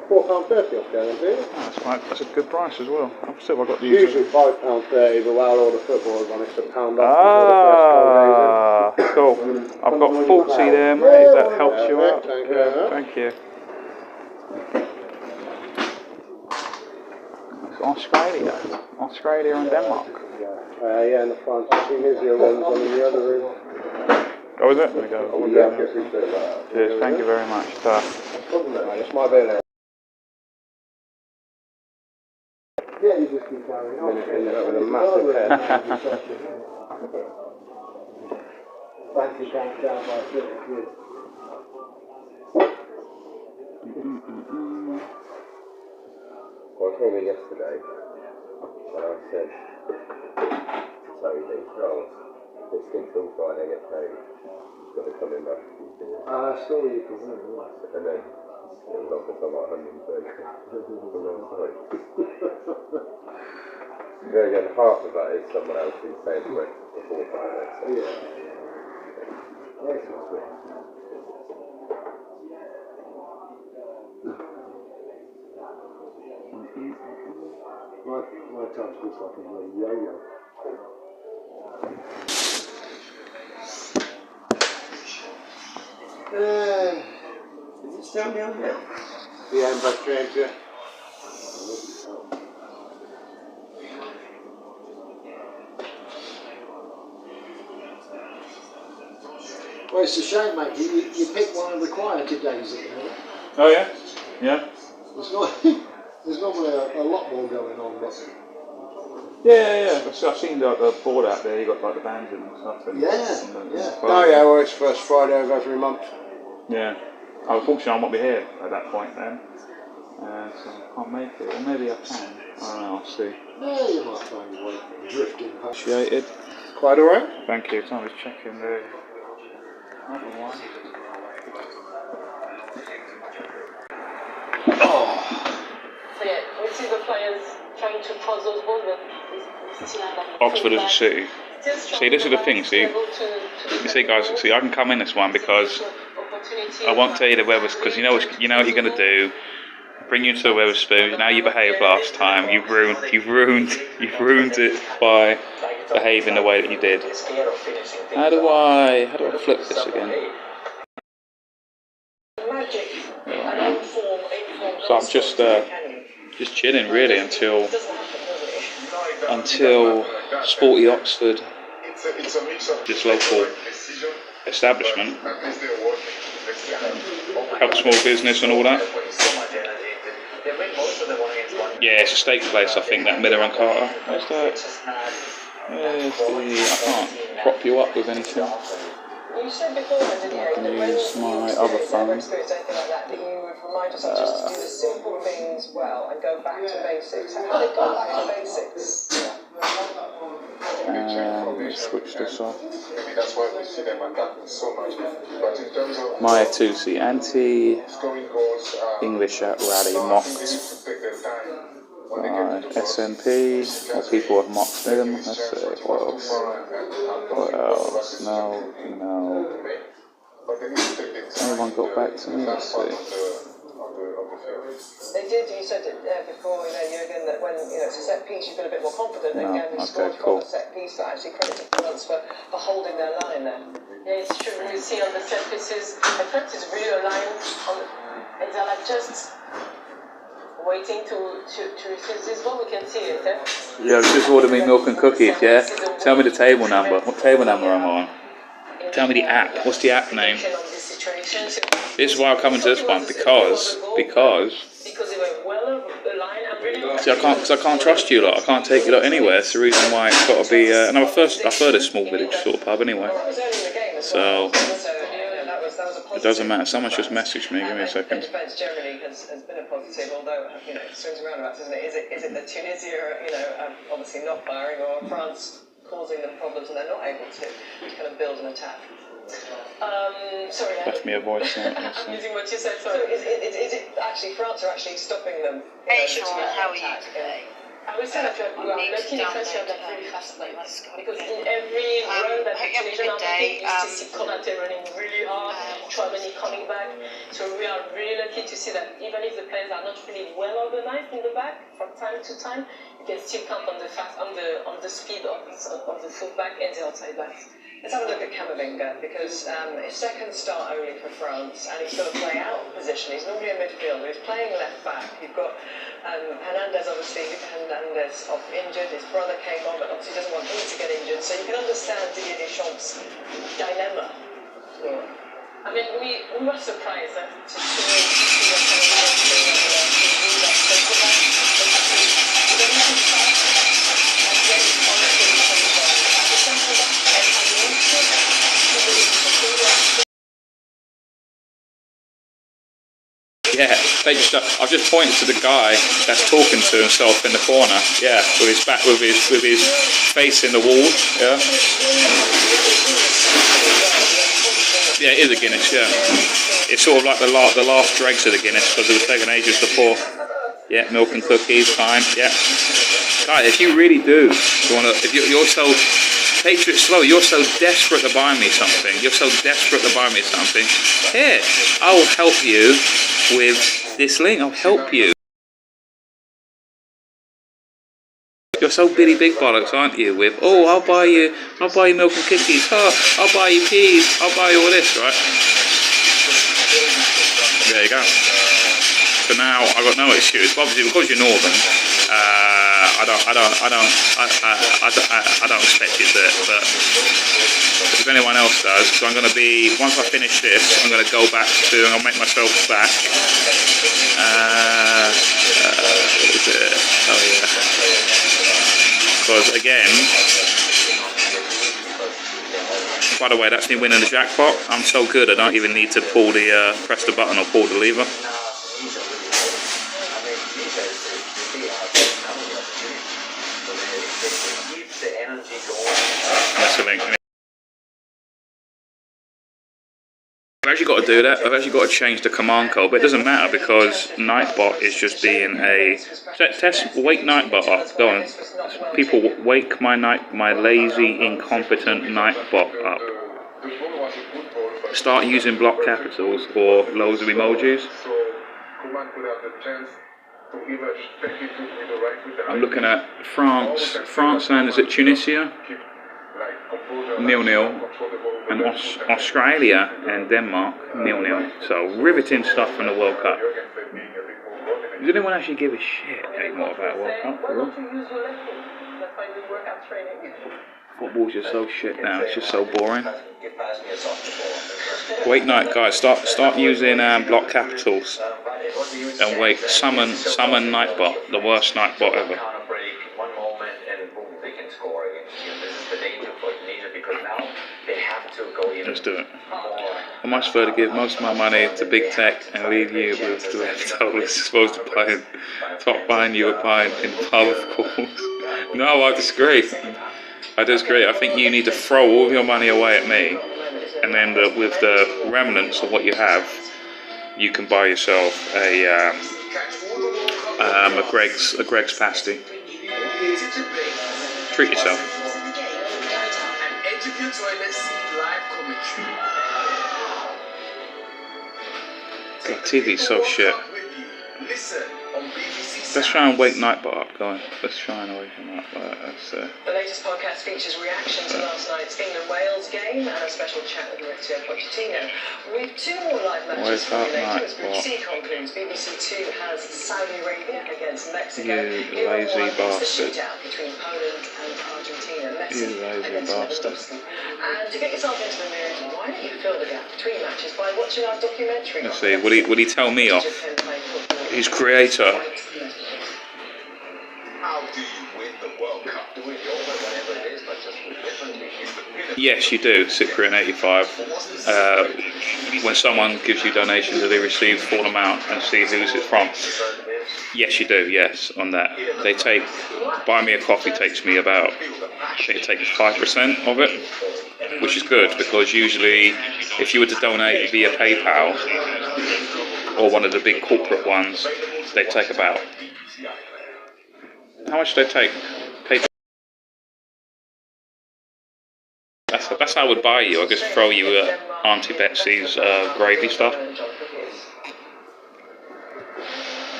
£4.30 off going, do you? That's a good price as well. I've still got the usual. Usually £5.30, but while all the footballers on, it's a pound off. Ah, cool. I've got 40 there, mate. If that helps you out. Thank you very much. Thank you. It's Australia and Denmark. Yeah, in the front. I think here's your ones on in the other room. Oh, is it? There we go. Yeah, Cheers. Thank you very much. Ta. It's my bed. Yeah, you just keep carrying on. Ended up with a massive head. Fancy down by 30 quid. Well, I came in yesterday and I said to Toby, it's still till Friday, I get paid. It's got to come in back. I saw you come in, and then it was off for like 130 quid. Then again, half of that is someone else who's paying for it before Friday. So. Yeah. Yes, it's good. My time's just like a little yo-yo. Is it still down here? Yeah, I'm back train, yeah. Well, it's a shame, mate. You pick one of the quieter days at the minute. Oh yeah? Yeah? There's normally a lot more going on, but... Yeah. I've seen the board out there, you got like the bands in and stuff. And Oh yeah, well it's first Friday of every month. Yeah. Unfortunately I won't be here at that point then. So I can't make it. Or maybe I can. I don't know, I'll see. Yeah, you might find your way drifting past. Appreciated. Quite alright? Thank you. Time was checking the other one. So yeah, we see the players trying to cross those balls, but we still have like Oxford as a city. See, this is the thing, see. You see, guys, see, I can come in this one because I won't tell you the weather, because you know what you're going to do. Bring you to a Wetherspoons. Now you behaved last time. You've ruined it by behaving the way that you did. How do I flip this again? So I'm just chilling really until Sporty Oxford, this local establishment, help small business and all that. Yeah, it's a steak place, I think, that Miller and Carter. Where's that? I can't prop you up with anything. I can use my other phone. Remind us just to do the simple things well and go back to basics. How do they go back to basics? Switch this off. Maybe that's why we see them attacking so much. But in terms of Maya Tusi, scoring goals, English at rally mocked by SNP, or people have mocked them. Let's see, what else? What else? No. Anyone got back to me? Let's see. They did, you said it before, Jürgen, that when it's a set piece, you feel a bit more confident. No, Again, we scored from a set piece, but actually credit to France for holding their line there. Yeah, it's true. We see on the set pieces, and France is really aligned and they're like just waiting to receive this ball. We can see it, eh? Yeah, just ordered me milk and cookies, yeah? Tell me the table number. What table number am I on? Tell me the app. What's the app name? This is why I'm coming to this one, because they were well aligned. see, I can't trust you lot. I can't take you lot anywhere. It's the reason why it's got to be. And I've heard a small village sort of pub anyway. So it doesn't matter. Someone's just messaged me. Give me a second. Defence generally has been a positive, although swings and roundabouts, isn't it? Is it that Tunisia, obviously not firing, or France causing them problems and they're not able to kind of build an attack? Sorry, Left me a voice note. I'm using what you said. So is it actually France are actually stopping them? Hey Sean, how are you today? I would say that you are lucky in France, you have that really fast pace. Because in every run that the Tunisian are making, you still see Konate running really hard, Chouameni coming back. So we are really lucky to see that even if the players are not really well organized in the back, from time to time, you can still count on the speed of the fullback and the outside backs. Let's have a look at Camavinga, because his second start only for France, and he's got to play out of position. He's normally a midfielder. He's playing left back. You've got Hernandez, obviously. Hernandez off injured. His brother came on, but obviously doesn't want him to get injured. So you can understand Didier Deschamps' dilemma. I mean, we were surprised to see what Camavinga was playing on that centre back. But then he starts, and then honestly, he comes back at the centre back. Yeah, I've just pointed to the guy that's talking to himself in the corner. Yeah, with his back, with his face in the wall. Yeah. Yeah, it is a Guinness. Yeah, it's sort of like the last dregs of the Guinness because it was taking ages to pour. Yeah, milk and cookies, fine. Yeah, guys, if you really do if you're so. Take it slow. You're so desperate to buy me something. You're so desperate to buy me something. Here, I'll help you with this link. I'll help you. You're so bitty big bollocks, aren't you? With I'll buy you milk and cookies. I'll buy you peas. I'll buy you all this, right? There you go. So now I've got no excuse. Obviously, because you're northern. I don't expect you to do it, but if anyone else does, so I'm going to be, once I finish this, I'm going to go back to, and I'll make myself back, what is it, oh yeah, because again, by the way, that's me winning the jackpot. I'm so good I don't even need to press the button or pull the lever. That's the link. I've actually got to do that. I've actually got to change the command code, but it doesn't matter because Nightbot is just being a test. Wake Nightbot up. Go on, people, wake my lazy, incompetent Nightbot up. Start using block capitals or loads of emojis. I'm looking at France. France landed at Tunisia. 0-0, and Australia and Denmark 0-0. So riveting stuff from the World Cup. Does anyone actually give a shit anymore about World Cup? Football's just so shit now. It's just so boring. Wait, night guys, start using block capitals and wait. Summon Nightbot, the worst Nightbot ever. Let's do it. I much prefer to give most of my money to big tech and leave you with the leftovers. Supposed to buy top buying you a pint in the pub, of course. No, I disagree. I think you need to throw all of your money away at me, and then with the remnants of what you have, you can buy yourself a Greg's pasty. Treat yourself. God, TV's so shit. Let's try and wake Nightbot up, go on. Let's try and wake him up. The latest podcast features reaction to last night's England-Wales game and a special chat with Mauricio Pochettino. With two more live matches for you later as Group C concludes. BBC Two has Saudi Arabia against Mexico. You lazy bastard. The shootout between Poland and Argentina. You lazy bastard. And to get yourself into the mood, why don't you fill the gap between matches by watching our documentary? Let's see, will he tell me off? His creator. How do you win the World Cup? Do it over whatever it is, but just differently. Yes, you do, Cyprian 85. When someone gives you donations that they receive full amount and see who's it from. Yes, you do, yes, on that. They take, buy me a coffee takes me about, I think it takes 5% of it, which is good because usually if you were to donate via PayPal or one of the big corporate ones, they take about How much do they take? That's how I would buy you. I just throw you Auntie Betsy's gravy stuff.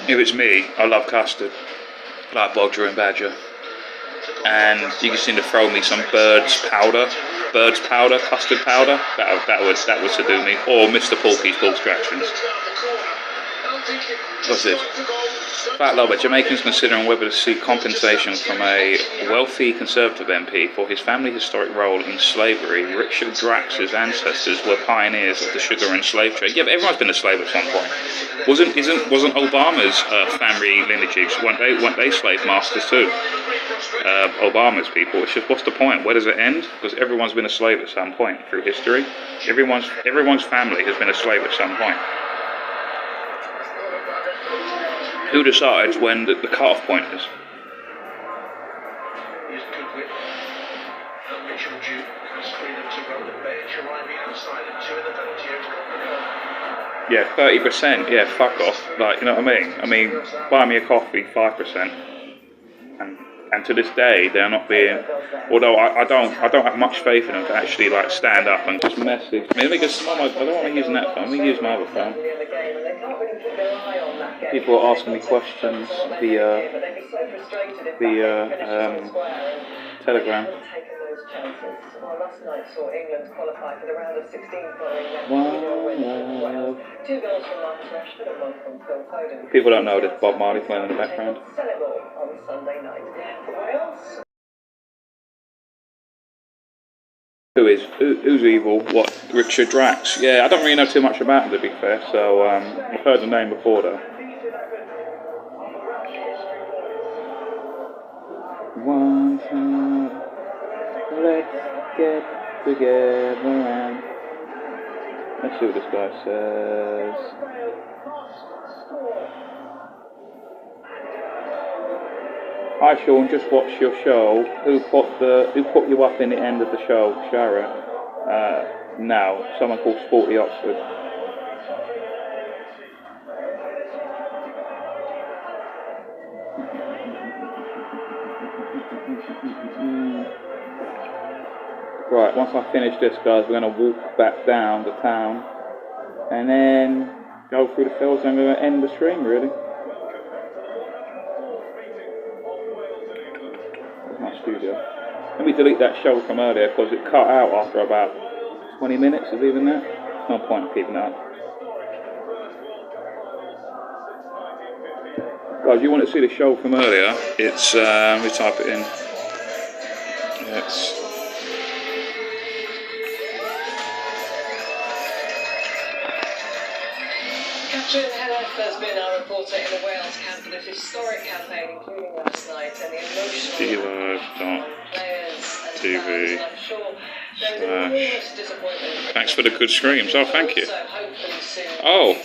If it's me, I love custard, like Bodger and Badger. And you just need to throw me some bird's powder, custard powder. That would subdue me. Or Mr. Porky's pork scratchings. What's this? Fat Lover. Jamaicans considering whether to seek compensation from a wealthy Conservative MP for his family historic role in slavery. Richard Drax's ancestors were pioneers of the sugar and slave trade. Yeah, but everyone's been a slave at some point. Wasn't Obama's family lineages? Weren't they slave masters too? Obama's people. It's just, what's the point? Where does it end? Because everyone's been a slave at some point through history. Everyone's family has been a slave at some point. Who decides when the cut-off point is? Yeah, 30%. Yeah, fuck off. Like, you know what I mean? I mean, buy me a coffee, 5%. And to this day, they're not being. Although I don't have much faith in them to actually like stand up and just message. I mean, let me just. I don't want to use that phone. Let me use my other phone. People are asking me questions via Telegram. People don't know there's Bob Marley playing in the background. Who's evil? What? Richard Drax? Yeah, I don't really know too much about him, to be fair, so I've heard the name before though. One time, let's get together and let's see what this guy says. Hi Sean, just watched your show. Who put you up in the end of the show, Shara? No, someone called Sporty Oxford. Right, once I finish this, guys, we're going to walk back down the town and then go through the fields and we're going to end the stream, really. There's my studio. Let me delete that show from earlier because it cut out after about 20 minutes of even that. No point in keeping that up. Guys, you want to see the show from earlier? It's, let me type it in. It's... Catherine Henneth has been our reporter in the Wales camp for this historic campaign, including last night, and the emotional players and fans. I'm sure there is enormous disappointment. Thanks for the good screams. Oh, thank you. Oh,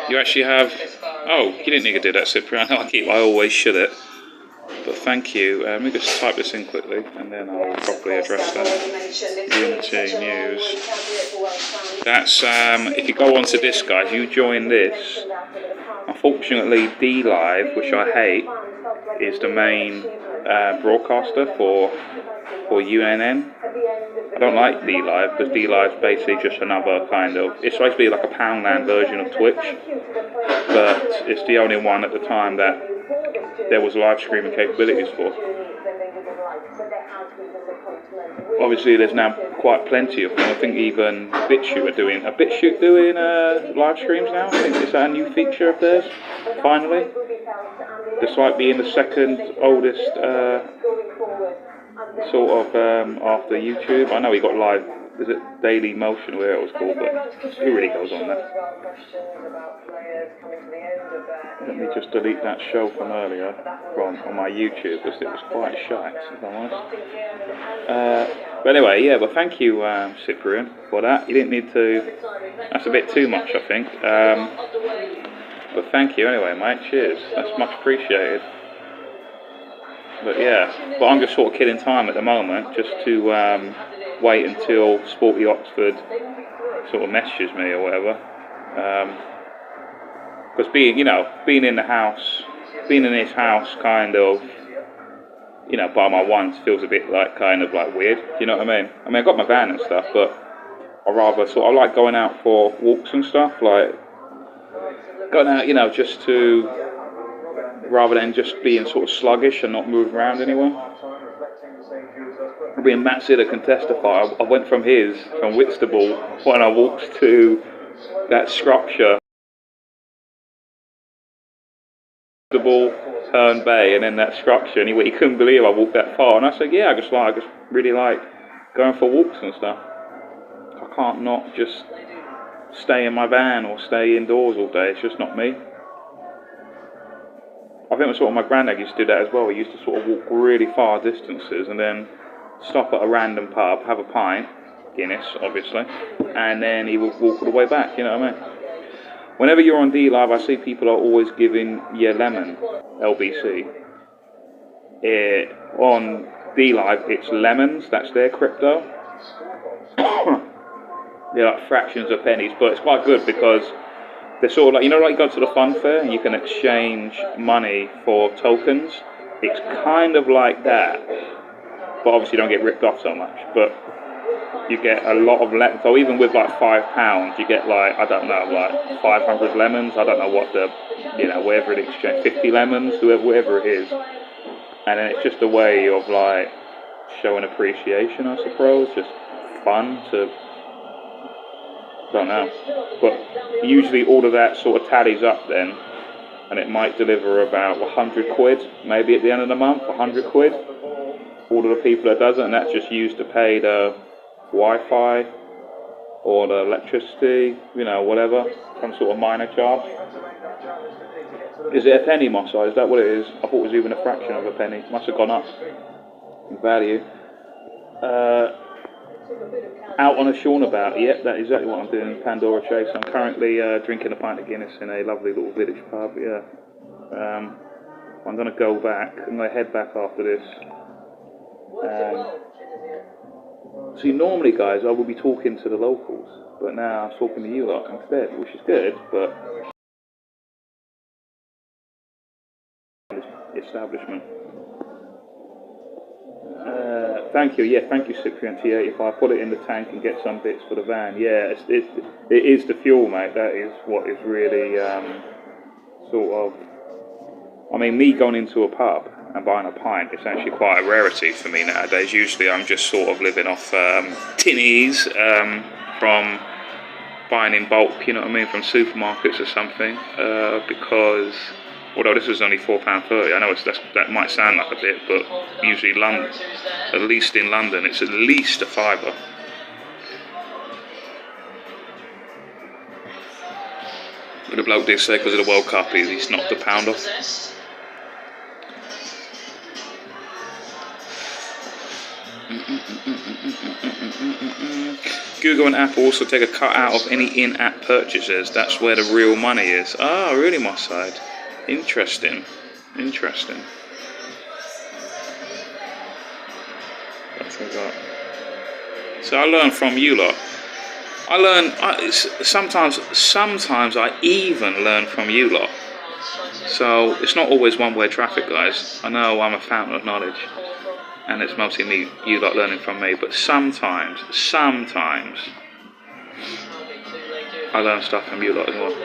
you actually have... Oh, you didn't need to do that, Cyprian. I always should it. But thank you. Let me just type this in quickly, and then I'll properly address that. Unity News. That's, if you go onto this, guys, you join this. Unfortunately, D-Live, which I hate, is the main broadcaster for UNN. I don't like D-Live, because D-Live's basically just another kind of... It's supposed to be like a Poundland version of Twitch, but it's the only one at the time that there was live streaming capabilities for. Obviously, there's now quite plenty of them. I think even BitChute are doing live streams now. I think is that a new feature of theirs? Finally, despite being the second oldest sort of after YouTube. I know we got live. Is it Daily Motion, where it was called? But who really goes on that? Let me just delete that show from earlier on my YouTube because it was quite shite, if I'm honest. But anyway, yeah, but thank you, Cyprian, for that. You didn't need to... That's a bit too much, I think. But thank you anyway, mate. Cheers. That's much appreciated. But yeah, but I'm just sort of killing time at the moment, just to wait until Sporty Oxford sort of messages me or whatever. Because being in the house, being in his house kind of you know, by my ones feels a bit like kind of like weird. You know what I mean? I mean, I got my van and stuff, but I rather I like going out for walks and stuff, like going out, you know, just to rather than just being sort of sluggish and not moving around anywhere. I mean, Matt Zidder can testify. I went from Whitstable when I walked to that structure, Herne Bay, and then that structure, and he couldn't believe I walked that far. And I said, yeah, I just really like going for walks and stuff. I can't not just stay in my van or stay indoors all day. It's just not me. I think sort of my granddad used to do that as well. He used to sort of walk really far distances and then stop at a random pub, have a pint, Guinness obviously, and then he would walk all the way back, you know what I mean? Whenever you're on D Live, I see people are always giving you lemon, LBC. On D Live, it's lemons, that's their crypto. They're like fractions of pennies, but it's quite good because they're sort of like, you know, like you go to the fun fair and you can exchange money for tokens. It's kind of like that, but obviously you don't get ripped off so much. But you get a lot of lemons. So even with like £5, you get like, I don't know, like 500 lemons. I don't know what the, you know, wherever it exchange, 50 lemons, whatever it is. And then it's just a way of like showing appreciation, I suppose. Just fun to, don't know. But usually all of that sort of tallies up then, and it might deliver about 100 quid, maybe at the end of the month, 100 quid. All of the people that does it, and that's just used to pay the Wi-Fi or the electricity, you know, whatever, some sort of minor charge. Is it a penny, Mossa? Is that what it is? I thought it was even a fraction of a penny. Must have gone up in value. Out on a Sean about, yep, that's exactly what I'm doing, Pandora Chase. I'm currently drinking a pint of Guinness in a lovely little village pub, yeah. I'm going to go back, I'm going to head back after this. See, normally, guys, I would be talking to the locals, but now I'm talking to you lot instead, which is good, but establishment. Thank you, yeah, thank you, Cyprian T85. Put it in the tank and get some bits for the van. Yeah, it is the fuel, mate. That is what is really sort of. I mean, me going into a pub and buying a pint, it's actually quite a rarity for me nowadays. Usually I'm just sort of living off tinnies from buying in bulk, you know what I mean, from supermarkets or something, because although this is only £4.30, I know that might sound like a bit, but usually London, at least in London, it's at least a £5. But the bloke did say because of the World Cup he's knocked a pound off. Google and Apple also take a cut out of any in-app purchases. That's where the real money is. Ah, really, my side. Interesting. Interesting. What have we got? So I learn from you lot. Sometimes I even learn from you lot. So it's not always one-way traffic, guys. I know I'm a fountain of knowledge, and it's mostly you lot learning from me. But sometimes I learn stuff from you lot as well.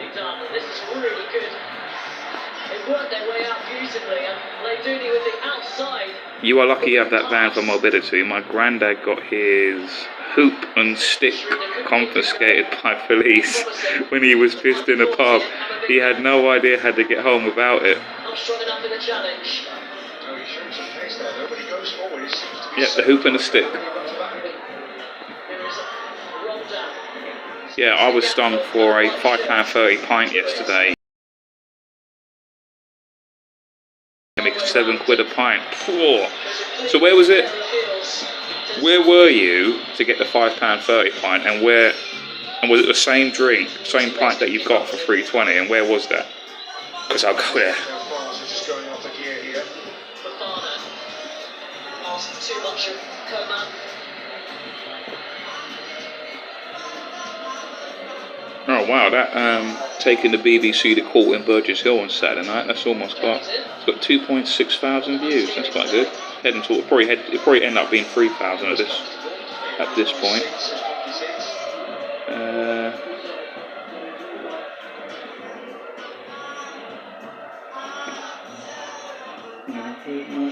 You are lucky you have that van for mobility. My granddad got his hoop and stick confiscated by police when he was pissed in a pub. He had no idea how to get home without it. Yeah, the hoop and the stick. Yeah, I was stung for a £5.30 pint yesterday. £7 a pint. Poor. So where was it? Where were you to get the £5.30 pint, and was it the same drink, same pint that you got for $3.20, and where was that? Because I'll go there. Oh wow, that taking the BBC to court in Burgess Hill on Saturday night. That's almost got, it's got 2.6 thousand views. That's quite good. Heading to it probably end up being 3,000 at this point.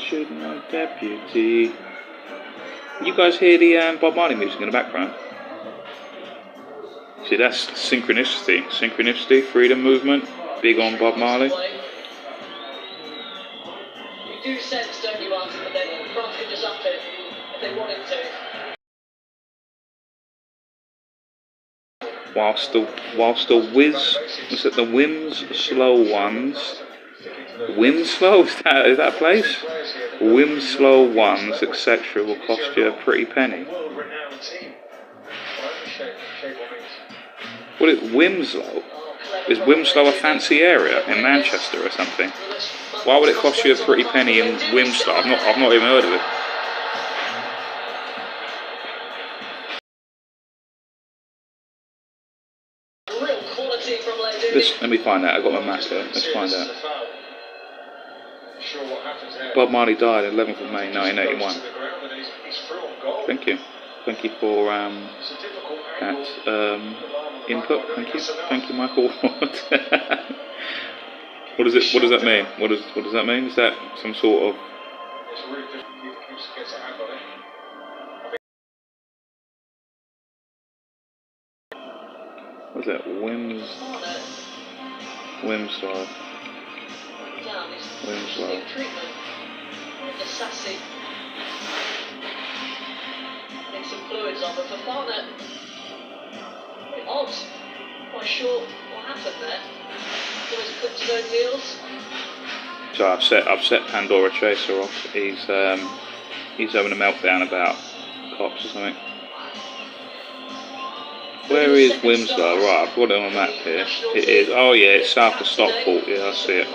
Should my deputy. You guys hear the Bob Marley music in the background? See, that's synchronicity. Synchronicity, freedom movement, big on Bob Marley. You do sense, don't you, Martin, that then France could just up it if they wanted to. Whilst the Whims Slow ones. Wimslow, is that a place? Wimslow ones, etc. will cost you a pretty penny. What is Wimslow? Is Wimslow a fancy area in Manchester or something? Why would it cost you a pretty penny in Wimslow? I've not even heard of it. Let me find out. I've got my map here. Let's find out. Bob Marley died 11th of May 1981. Thank you. Thank you for that input. Thank you, Michael. What does that mean? What does that mean? Is that some sort of? What's that? Wimslow. The sassy. Need some fluids on, but for Farner, very odd. Quite sure what happened there. Always clipped his own heels. So I've set Pandora Chaser off. He's having a meltdown about cops or something. Where is Wimslow? Right, I've got it on a map here. It is. Oh yeah, it's south of Stockport. Yeah, I see it.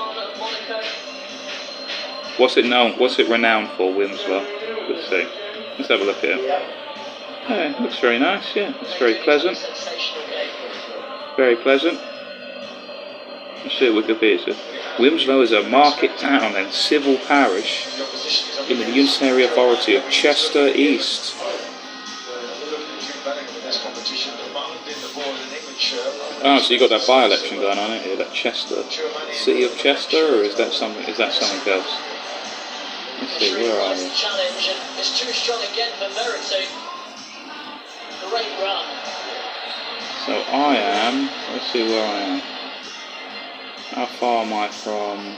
What's it renowned for, Wimslow? Let's see. Let's have a look here. Yeah, it looks very nice. Yeah, it's very pleasant. Very pleasant. Let's see what Wikipedia. Wimslow is a market town and civil parish in the unitary authority of Chester East. Oh, so you got that by-election going on, ain't you? That Chester, City of Chester, or is that something else? Let's see, where are you? It's too strong again for Verity. Great run. So I am. Let's see where I am. How far am I from?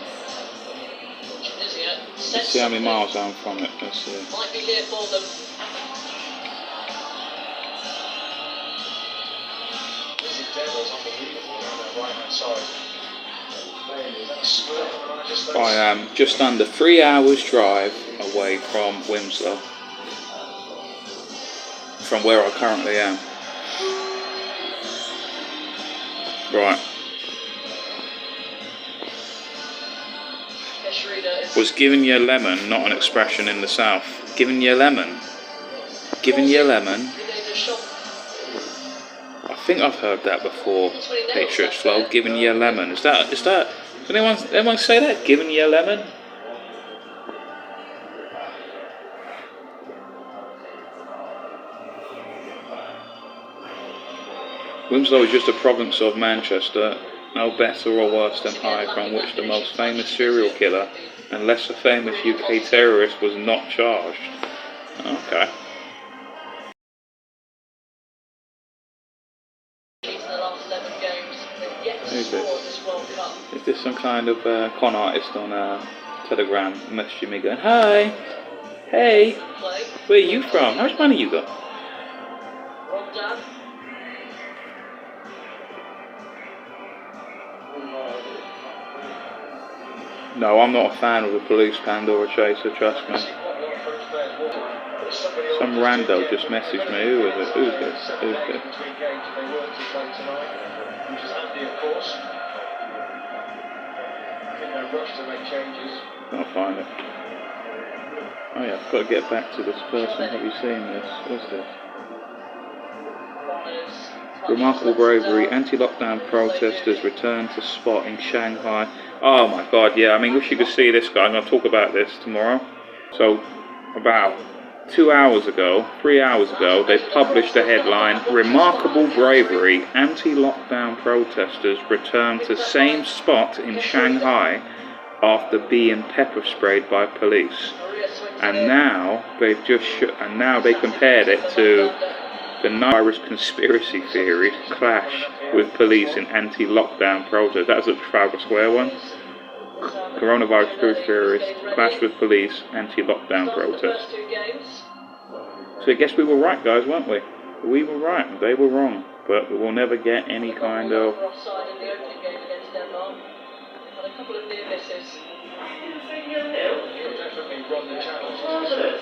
Let's see how many miles I'm from it. Let's see. Might be here for them. I am just under 3 hours drive away from Wimslow, from where I currently am. Right. Was giving you a lemon not an expression in the South? Giving you a lemon? Giving you a lemon? I think I've heard that before. Patriots Flow, giving you a lemon. Is that? Does anyone say that? Giving you a lemon? Wimslow is just a province of Manchester, no better or worse than Hyde, from which the most famous serial killer and lesser famous UK terrorist was not charged. Okay. Who's this? Is this some kind of con artist on Telegram messaging me going, hi, hey, where are you from? How much money you got? No, I'm not a fan of the police Pandora Chaser, trust me. Some rando just messaged me. Who is it? Who's this? I'll find it. Oh yeah, I've got to get back to this person. Have you seen this? What's this? Remarkable bravery. Anti-lockdown protesters return to spot in Shanghai. Oh my God, yeah. I mean, wish you could see this guy. I'm going to talk about this tomorrow. So, about 3 hours ago, they published a headline: Remarkable bravery. Anti-lockdown protesters return to same spot in Shanghai after being pepper sprayed by police. And now they compared it to the virus conspiracy theory clash with police in anti-lockdown protest. That's a Trafalgar Square one. Coronavirus conspiracy theorists clash with police anti-lockdown protest. So I guess we were right, guys, weren't we? We were right, they were wrong. But we will never get any kind of... A couple of near misses. Definitely run the channels.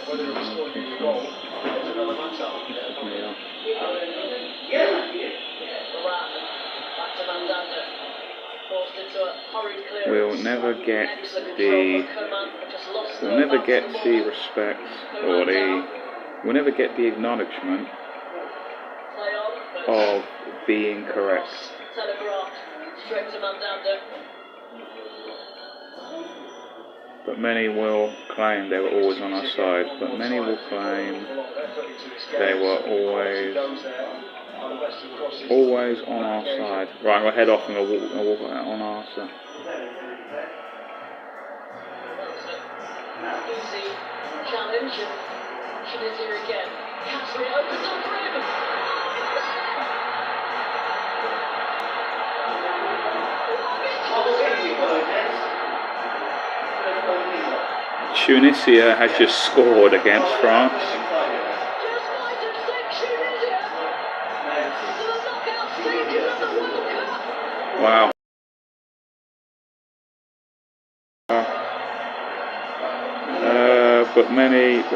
Whether it was scoring a goal, it's another matter. Back to Mandanda. Forced into a hurried clearance. We'll never get the respect or we'll never get the acknowledgement of being correct. Telegraphed straight to Mandanda. But many will claim they were always on our side. But many will claim they were always on our side. Right, I'll head off and I'll walk on our side. Easy challenge. She is here again. Catherine opens up for him. Tunisia has just scored against France. Wow. But many. Their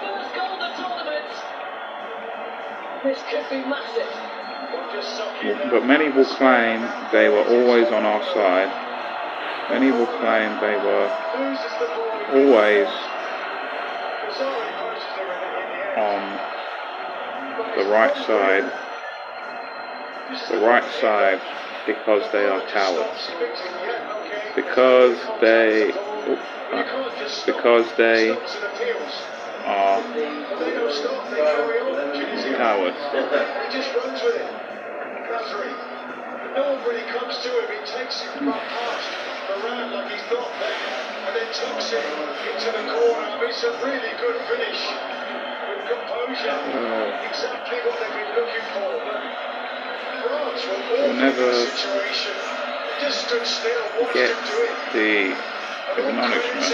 first goal of the tournament. This could be massive. But many will claim they were always on our side. Many will claim they were always on the right side. The right side because they are cowards. Because they are cowards. No one really comes to him, he takes it from past around like he's not there, and then tucks it into the corner. I mean, it's a really good finish with composure. Exactly what they've been looking for. But France were all in this situation. They just stood still, watched him do it. The acknowledgement.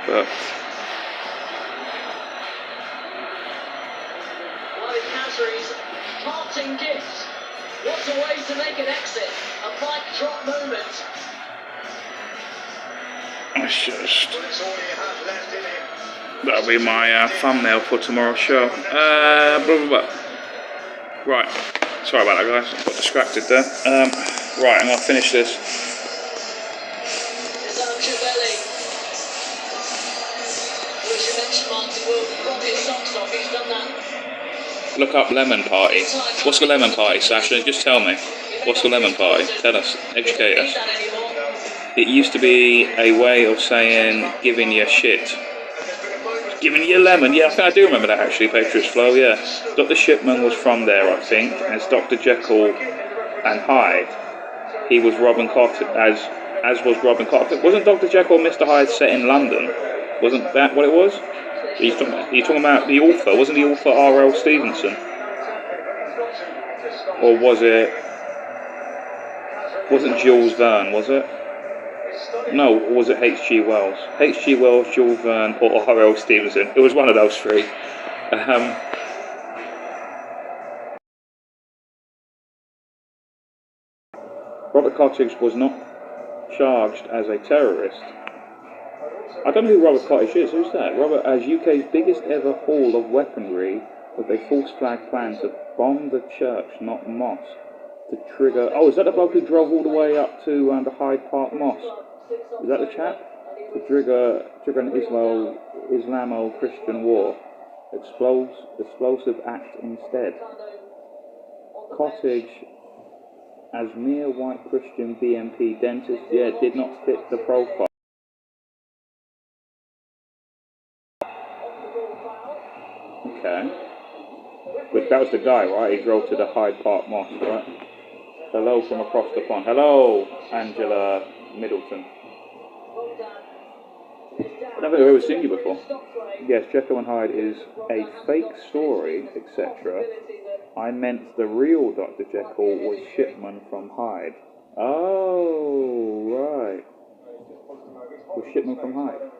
But parting gift. What a way to make an exit. A mic drop moment. it's just that'll be my thumbnail for tomorrow's show. Blah, blah, blah. Right, sorry about that, guys. Got distracted there. Right, I'm gonna finish this. Look up Lemon Party. What's the Lemon Party, Sasha? Just tell me. What's the Lemon Party? Tell us. Educate us. It used to be a way of saying giving you shit. Giving you lemon. Yeah, I think I do remember that actually, Patriots Flow, yeah. Dr. Shipman was from there, I think, as Dr. Jekyll and Hyde. He was Robin Cotter, as was Robin Cotter. Wasn't Dr. Jekyll and Mr. Hyde set in London? Wasn't that what it was? You're talking about the author, wasn't the author R.L. Stevenson? Or wasn't Jules Verne, was it? No, or was it H.G. Wells? H.G. Wells, Jules Verne, or R.L. Stevenson. It was one of those three. Robert Cottage was not charged as a terrorist. I don't know who Robert Cottage is. Who's that? Robert, as UK's biggest ever haul of weaponry with a false flag plan to bomb the church, not mosque, to trigger... Oh, is that the bloke who drove all the way up to the Hyde Park Mosque? Is that the chap? to trigger an Islamo-Christian war. Explosive act instead. Cottage as mere white Christian BMP dentist, yeah, did not fit the profile. Okay. But that was the guy, right? He drove to the Hyde Park Mosque, right? Hello from across the pond. Hello, Angela Middleton. I don't think I've ever seen you before. Yes, Jekyll and Hyde is a fake story, etc. I meant the real Dr. Jekyll was Shipman from Hyde. Oh, right. Was Shipman from Hyde?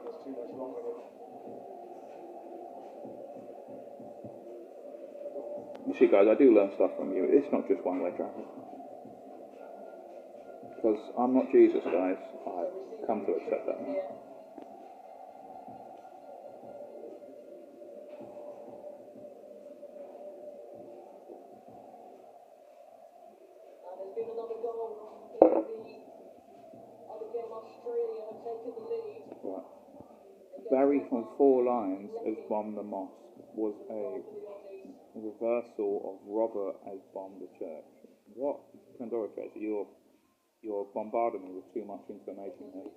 You see, guys, I do learn stuff from you. It's not just one-way traffic. Because I'm not Jesus, guys. I've come to accept that now. There's been another goal in the other game. Australia have taken the lead. Right. Barry from Four Lions has bombed the mosque was a reversal of Robert has bombed the church. What? Pandora Church, you're bombarding me with too much information, mate.